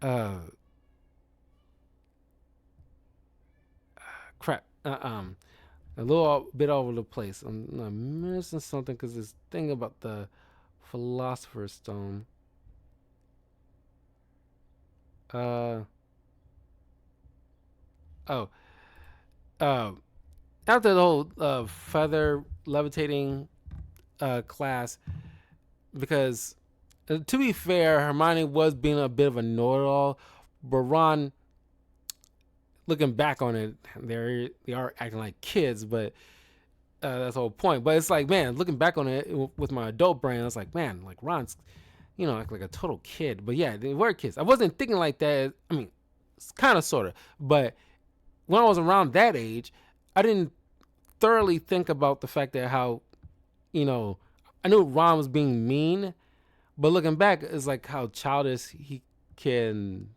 uh, crap. A little bit all over the place. I'm missing something because this thing about the Philosopher's Stone. Uh, oh, uh, after the whole feather levitating class, because to be fair, Hermione was being a bit of a know-it-all, but Ron, looking back on it, they are acting like kids, but that's the whole point. But it's like, man, looking back on it with my adult brain, I was like, man, like Ron's, like a total kid. But yeah, they were kids. I wasn't thinking like that. I mean, it's kind of, sort of. But when I was around that age, I didn't thoroughly think about the fact that how, I knew Ron was being mean, but looking back, it's like how childish he can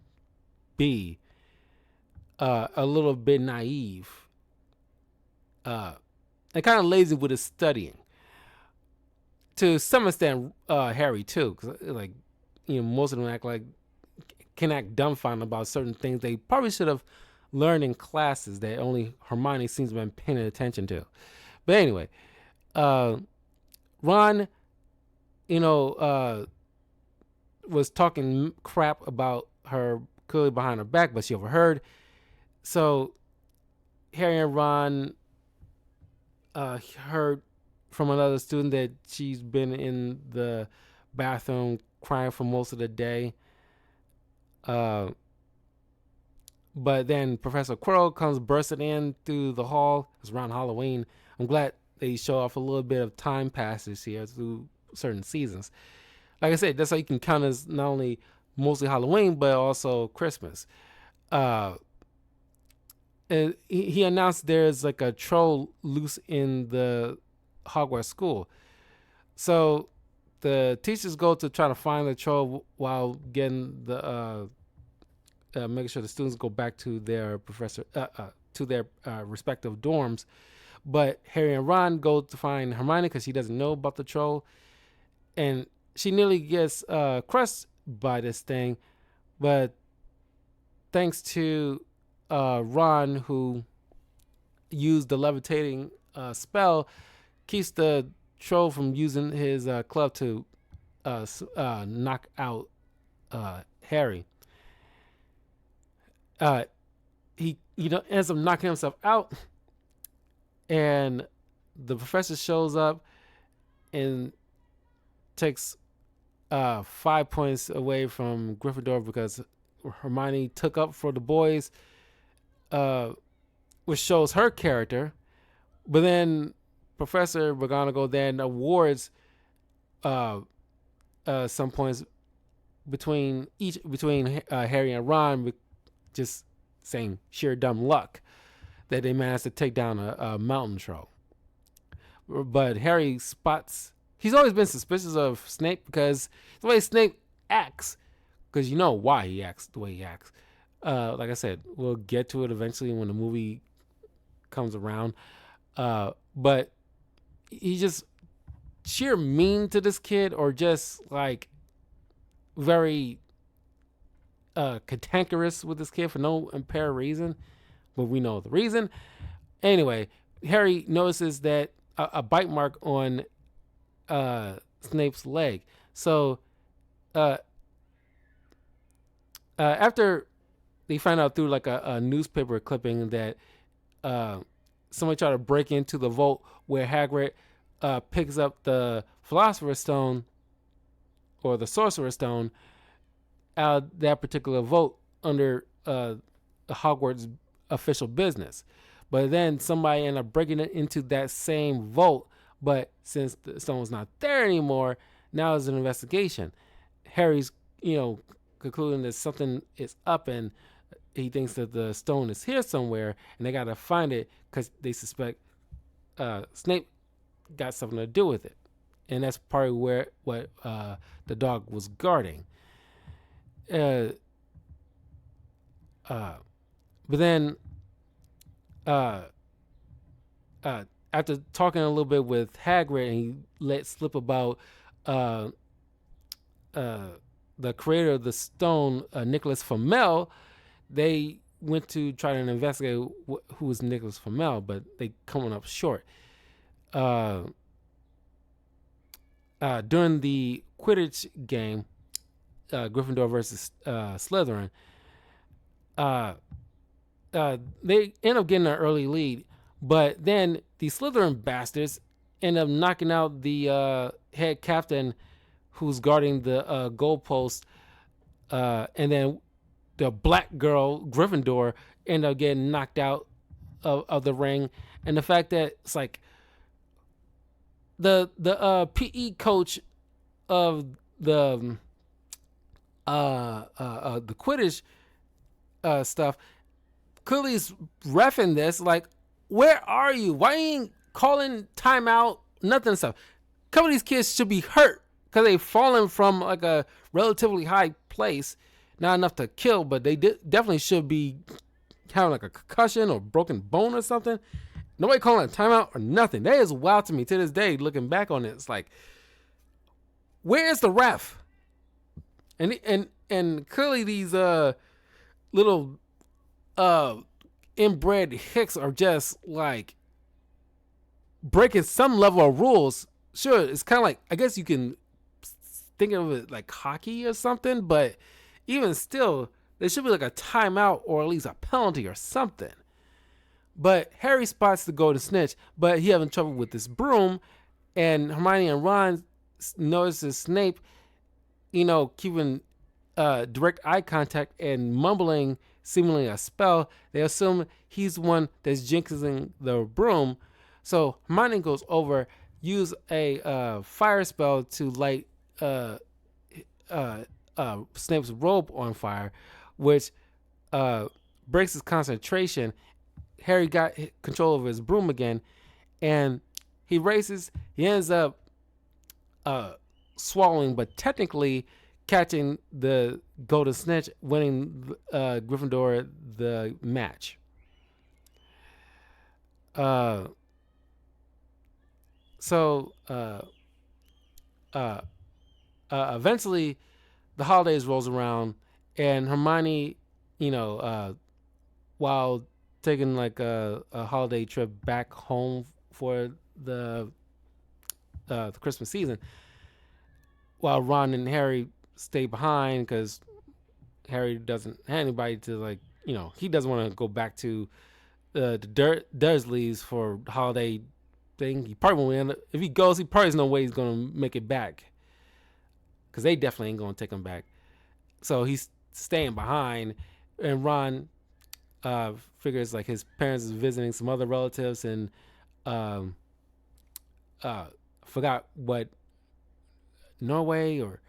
be, a little bit naive, and kind of lazy with his studying. To some extent, Harry too, because like, most of them can act dumbfounded about certain things they probably should have learned in classes that only Hermione seems to have been paying attention to. But anyway, Ron, was talking crap about her clearly behind her back, but she overheard. So Harry and Ron heard from another student that she's been in the bathroom crying for most of the day. But then Professor Quirrell comes bursting in through the hall. It's around Halloween. I'm glad they show off a little bit of time passes here through certain seasons. Like I said, that's how you can count as not only mostly Halloween, but also Christmas. And he announced there's like a troll loose in the Hogwarts school. So the teachers go to try to find the troll while getting the making sure the students go back to their respective dorms. But Harry and Ron go to find Hermione because she doesn't know about the troll, and she nearly gets crushed by this thing. But thanks to Ron, who used the levitating spell, keeps the troll from using his club to knock out Harry. He ends up knocking himself out, and the professor shows up, and takes 5 points away from Gryffindor because Hermione took up for the boys, uh, which shows her character. But then Professor McGonagall then awards uh, some points between Harry and Ron, just saying sheer dumb luck that they managed to take down a mountain troll. But Harry spots. He's always been suspicious of Snape because the way Snape acts, because you know why he acts the way he acts. Like I said, we'll get to it eventually when the movie comes around. But he just sheer mean to this kid, or just like very cantankerous with this kid for no apparent reason, but we know the reason. Anyway, Harry notices that a bite mark on Snape's leg. So after they find out through like a newspaper clipping that somebody tried to break into the vault where Hagrid picks up the Philosopher's Stone or the Sorcerer Stone out of that particular vault under the Hogwarts official business. But then somebody ended up breaking it into that same vault. But since the stone was not there anymore, now there's an investigation. Harry's, concluding that something is up, and he thinks that the stone is here somewhere, and they got to find it because they suspect Snape got something to do with it. And that's probably what the dog was guarding. But then after talking a little bit with Hagrid, and he let slip about the creator of the stone, Nicholas Flamel, they went to try to investigate who was Nicholas Flamel, but they coming up short. During the Quidditch game, Gryffindor versus Slytherin, they end up getting an early lead, but then the Slytherin bastards end up knocking out the head captain who's guarding the goalpost, and then the black girl Gryffindor end up getting knocked out of the ring. And the fact that it's like the PE coach of the Quidditch stuff clearly is reffing this. Like, where are you? Why ain't calling timeout? Nothing stuff. A couple of these kids should be hurt because they've fallen from like a relatively high place. Not enough to kill, but they definitely should be having like a concussion or broken bone or something. Nobody calling a timeout or nothing. That is wild to me to this day. Looking back on it, it's like, where's the ref? And clearly these little inbred hicks are just like breaking some level of rules. Sure, it's kind of like, I guess you can think of it like hockey or something, but even still, there should be like a timeout or at least a penalty or something. But Harry spots the golden snitch, but he having trouble with this broom, and Hermione and Ron notices Snape, keeping direct eye contact and mumbling seemingly a spell. They assume he's the one that's jinxing the broom. So Hermione goes over, use a fire spell to light Snape's robe on fire, which breaks his concentration. Harry got control of his broom again, and he races. He ends up swallowing, but technically catching the golden snitch, winning Gryffindor the match. Eventually the holidays rolls around, and Hermione, while taking like a holiday trip back home for the Christmas season, while Ron and Harry stay behind because Harry doesn't have anybody to he doesn't want to go back to the Dursleys for holiday thing. He probably won't end up, if he goes, he probably has no way he's gonna make it back. because they definitely ain't gonna take him back. So he's staying behind, and Ron figures like his parents is visiting some other relatives, and um, forgot what Norway or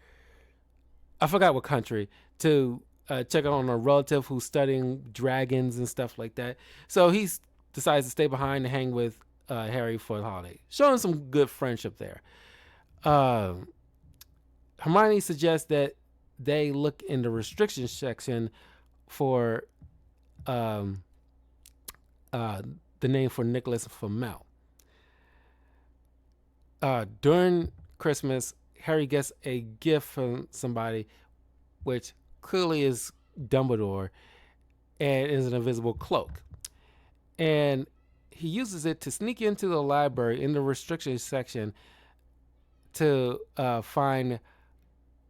I forgot what country to check on a relative who's studying dragons and stuff like that. So he decides to stay behind and hang with Harry for the holiday, showing some good friendship there. Uh, Hermione suggests that they look in the restrictions section for um, uh, the name for Nicholas Flamel. During Christmas, Harry gets a gift from somebody, which clearly is Dumbledore, and is an invisible cloak. And he uses it to sneak into the library in the restrictions section to find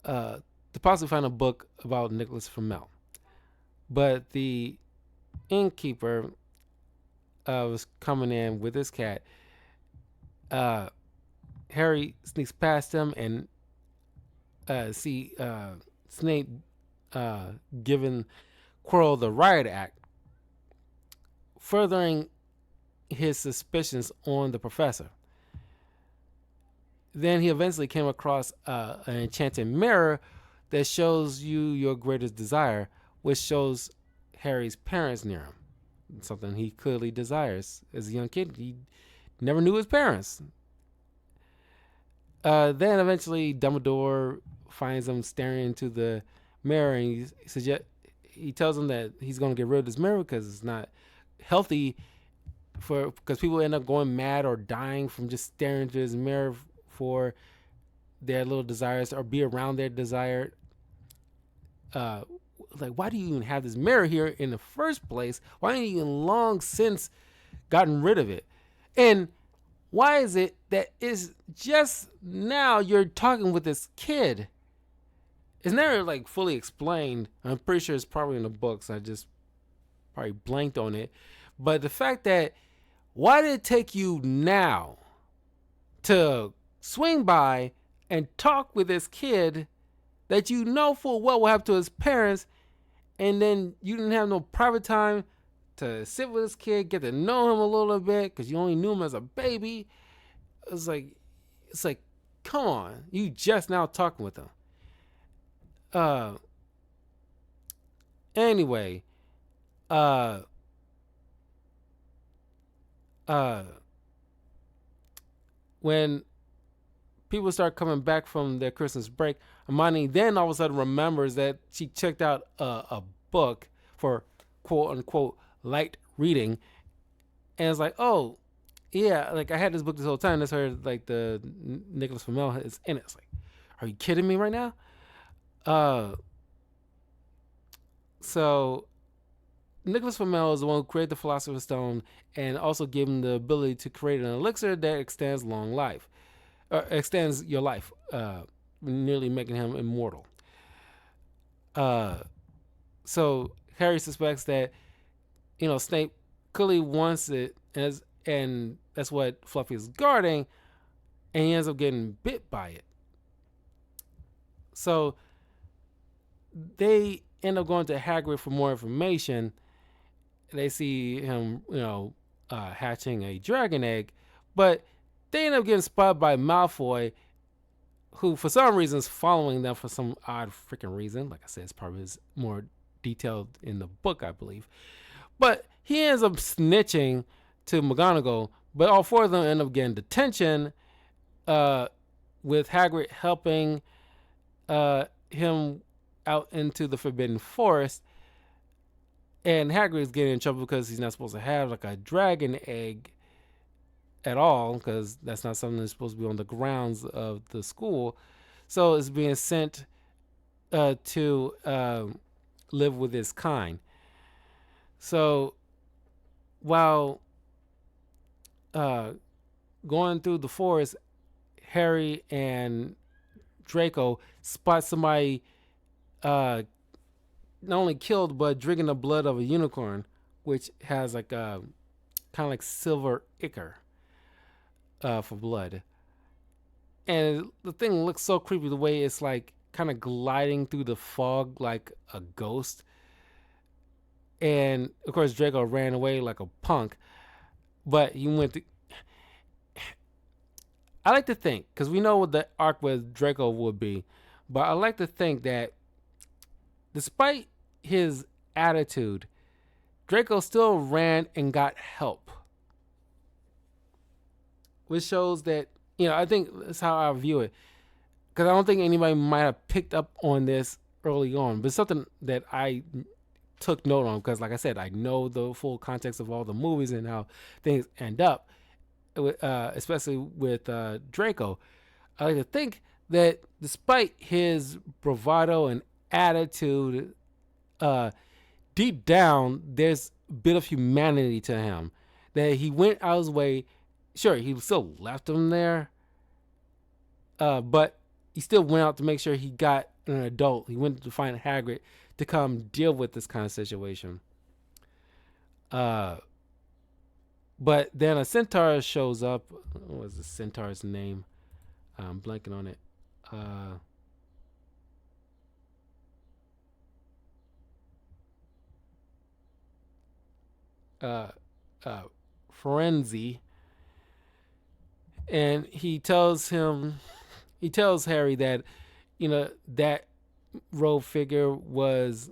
to possibly find a book about Nicholas Flamel. But the innkeeper was coming in with his cat. Harry sneaks past him and see Snape giving Quirrell the riot act, furthering his suspicions on the professor. Then he eventually came across an enchanted mirror that shows you your greatest desire, which shows Harry's parents near him. Something he clearly desires as a young kid. He never knew his parents. Then eventually Dumbledore finds him staring into the mirror, and he tells him that he's going to get rid of this mirror because it's not healthy because people end up going mad or dying from just staring into his mirror for their little desires or be around their desire. Like, why do you even have this mirror here in the first place? Why ain't you even long since gotten rid of it? And why is it that it's just now you're talking with this kid? It's never like fully explained. I'm pretty sure it's probably in the books. I just probably blanked on it. But the fact that why did it take you now to swing by and talk with this kid that you know full well will happen to his parents, and then you didn't have no private time to sit with this kid, get to know him a little bit because you only knew him as a baby? It's like, come on, you just now talking with him. Anyway, uh, when people start coming back from their Christmas break, Hermione then all of a sudden remembers that she checked out a book for quote unquote light reading, and it's like, oh yeah, like I had this book this whole time. That's where like the Nicholas Flamel is in it. It's like, are you kidding me right now? So Nicholas Flamel is the one who created the Philosopher's Stone and also gave him the ability to create an elixir that extends long life, or extends your life, nearly making him immortal. So Harry suspects that Snape clearly wants it, and that's what Fluffy is guarding, and he ends up getting bit by it. So they end up going to Hagrid for more information. They see him, hatching a dragon egg, but they end up getting spotted by Malfoy, who for some reason is following them for some odd freaking reason. Like I said, it's probably more detailed in the book, I believe. But he ends up snitching to McGonagall, but all four of them end up getting detention, with Hagrid helping him out into the Forbidden Forest. And Hagrid is getting in trouble because he's not supposed to have like a dragon egg at all, because that's not something that's supposed to be on the grounds of the school. So it's being sent to live with his kind. So while going through the forest, Harry and Draco spot somebody not only killed but drinking the blood of a unicorn, which has like a kind of like silver ichor for blood. And the thing looks so creepy the way it's like kind of gliding through the fog like a ghost. And of course, Draco ran away like a punk, but he went. I like to think, because we know what the arc with Draco would be, but I like to think that despite his attitude, Draco still ran and got help, which shows that, I think that's how I view it. Because I don't think anybody might have picked up on this early on, but something that I took note on, because like I said, I know the full context of all the movies and how things end up, especially with Draco. I like to think that despite his bravado and attitude, uh, deep down there's a bit of humanity to him. That he went out his way. Sure, he still left him there, but he still went out to make sure he got an adult. He went to find Hagrid to come deal with this kind of situation. Uh, but then a centaur shows up. What was the centaur's name? I'm blanking on it. Uh, uh, uh, Frenzy, and he tells Harry that that rogue figure was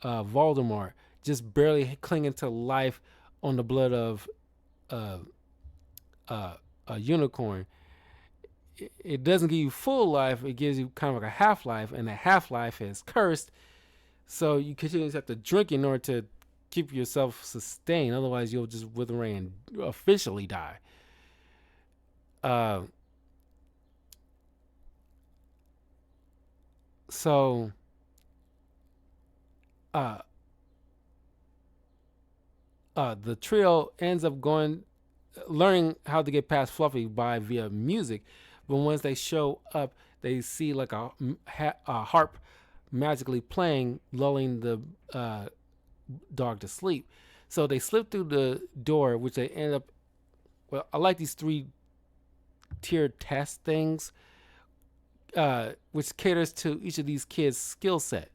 Voldemort, just barely clinging to life on the blood of uh, a unicorn. It doesn't give you full life; it gives you kind of like a half life, and the half life is cursed. So you continuously have to drink in order to keep yourself sustained. Otherwise, you'll just wither away and officially die. Uh, so, uh, the trio ends up learning how to get past Fluffy via music. But once they show up, they see like a harp magically playing, lulling the dog to sleep. So they slip through the door, which they end up. Well, I like these 3-tiered test things, which caters to each of these kids' skill set.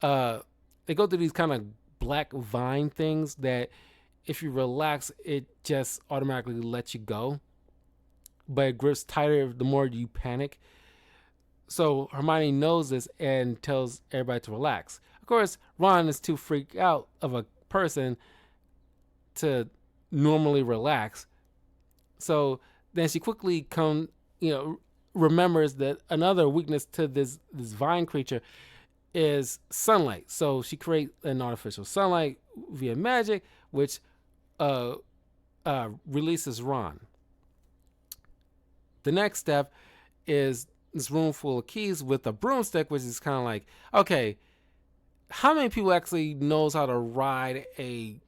They go through these kind of black vine things that, if you relax, it just automatically lets you go, but it grips tighter the more you panic. So Hermione knows this and tells everybody to relax. Of course, Ron is too freaked out of a person to normally relax. So then she quickly remembers that another weakness to this vine creature is sunlight. So she creates an artificial sunlight via magic, which releases Ron. The next step is this room full of keys with a broomstick, which is kind of like, okay, how many people actually knows how to ride a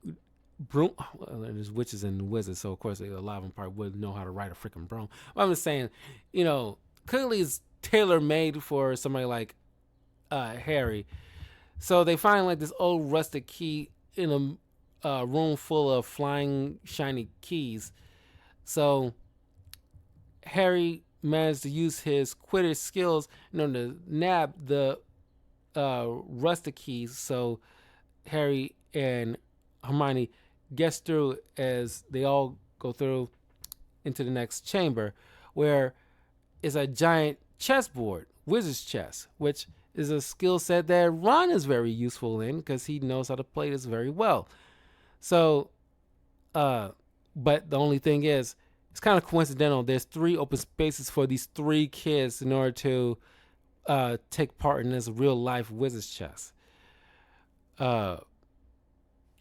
broom? Well, there's witches and wizards, so of course a lot of them probably wouldn't know how to ride a freaking broom. But I'm just saying, clearly it's tailor made for somebody like Harry. So they find like this old rusted key in a room full of flying shiny keys. So Harry managed to use his Quidditch skills to nab the rusted keys. So Harry and Hermione gets through as they all go through into the next chamber, where is a giant chessboard, wizard's chess, which is a skill set that Ron is very useful in because he knows how to play this very well. So, but the only thing is, it's kind of coincidental. There's 3 open spaces for these 3 kids in order to take part in this real life wizard's chess. Well,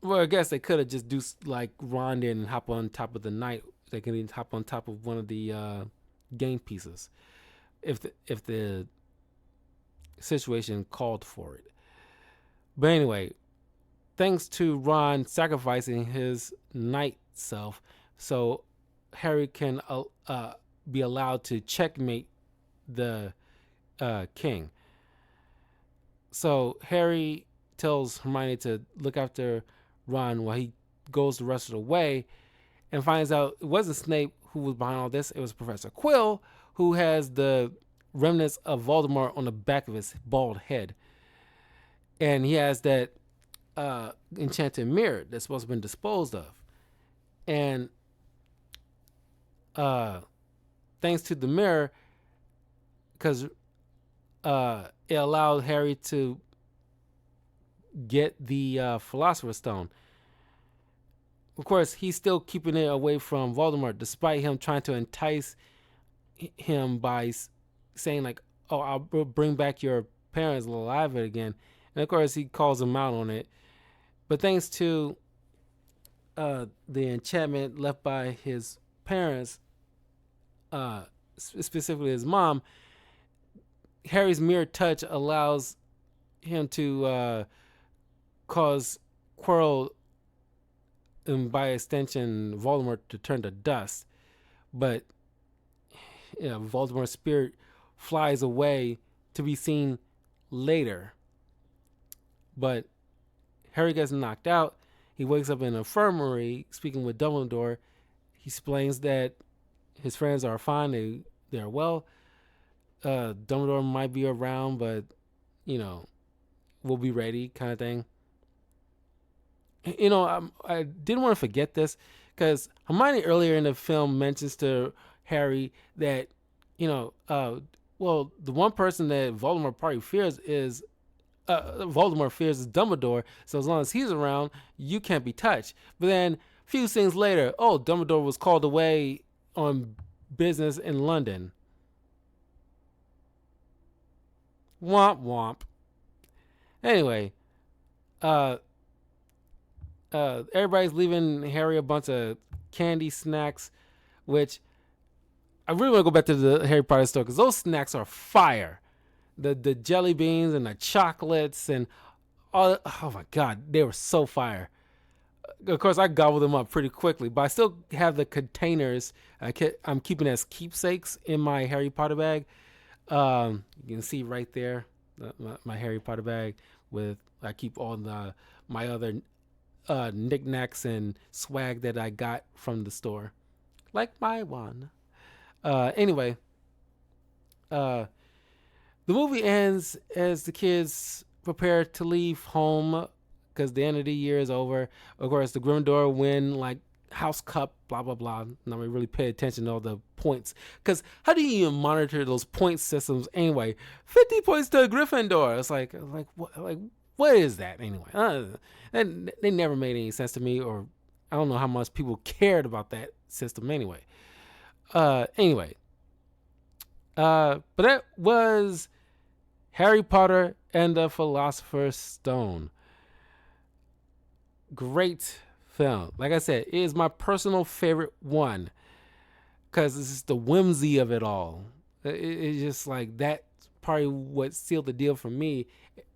I guess they could have just do like Ron did and hop on top of the knight. They can even hop on top of one of the game pieces if the situation called for it. But anyway, thanks to Ron sacrificing his knight self, so Harry can be allowed to checkmate the king. So Harry tells Hermione to look after Ron while he goes the rest of the way, and finds out it wasn't Snape who was behind all this. It was Professor Quill, who has the remnants of Voldemort on the back of his bald head, and he has that enchanted mirror that's supposed to have been disposed of, and uh, thanks to the mirror, because it allowed Harry to get the Philosopher's Stone. Of course, he's still keeping it away from Voldemort, despite him trying to entice him by saying like, "Oh, I'll bring back your parents alive again." And of course, he calls him out on it. But thanks to the enchantment left by his parents, specifically his mom, Harry's mere touch allows him to cause Quirrell, and by extension Voldemort, to turn to dust. But Voldemort's spirit flies away to be seen later. But Harry gets knocked out. He wakes up in an infirmary speaking with Dumbledore. He explains that his friends are fine. They're well. Dumbledore might be around, but we'll be ready, kind of thing. I didn't want to forget this because Hermione earlier in the film mentions to Harry that well, the one person that Voldemort probably fears is Dumbledore. So as long as he's around, you can't be touched. But then a few scenes later, Dumbledore was called away on business in London. Womp womp. Anyway, everybody's leaving Harry a bunch of candy snacks, which I really want to go back to the Harry Potter store because those snacks are fire. The jelly beans and the chocolates and all. Oh my god, they were so fire. Of course, I gobbled them up pretty quickly, but I still have the containers. I'm keeping as keepsakes in my Harry Potter bag. You can see right there my Harry Potter bag with. I keep all my other knickknacks and swag that I got from the store, like my one. Anyway, the movie ends as the kids prepare to leave home because the end of the year is over. Of course, the Gryffindor win like House Cup, blah blah blah. Not really pay attention to all the points because how do you even monitor those point systems anyway? 50 points to Gryffindor. It's like what is that anyway? And they never made any sense to me, or I don't know how much people cared about that system anyway. Anyway, but that was Harry Potter and the Philosopher's Stone. Great film. Like I said, it is my personal favorite one because it's just the whimsy of it all. It's just like that's probably what sealed the deal for me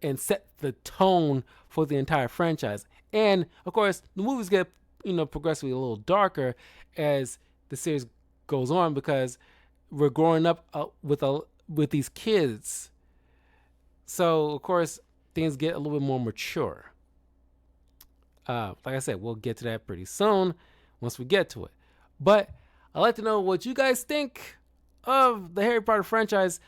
and set the tone for the entire franchise. And of course, the movies get progressively a little darker as the series goes on because we're growing up with these kids. So of course, things get a little bit more mature. Like I said, we'll get to that pretty soon once we get to it. But I'd like to know what you guys think of the Harry Potter franchise.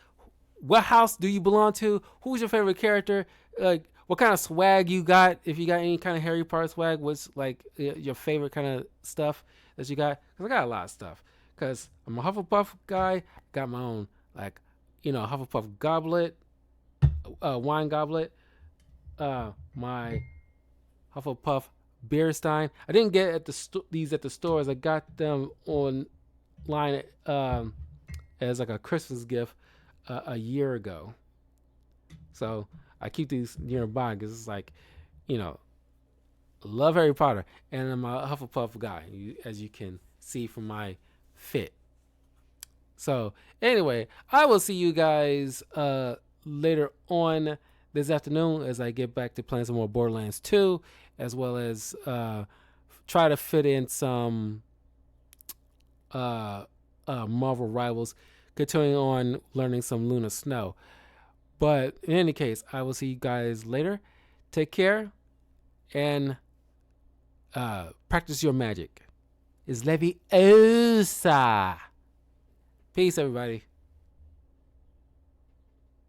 What house do you belong to? Who's your favorite character? Like, what kind of swag you got? If you got any kind of Harry Potter swag, what's like your favorite kind of stuff that you got? Because I got a lot of stuff. Because I'm a Hufflepuff guy. Got my own Hufflepuff goblet, wine goblet. My Hufflepuff beer stein. I didn't get these at the stores. I got them online as like a Christmas gift a year ago. So I keep these nearby because it's like, love Harry Potter, and I'm a Hufflepuff guy, as you can see from my fit. So anyway, I will see you guys later on this afternoon as I get back to playing some more Borderlands 2, as well as try to fit in some Marvel Rivals, continuing on learning some Luna Snow. But in any case, I will see you guys later. Take care and practice your magic. Is Leviosa. Peace, everybody.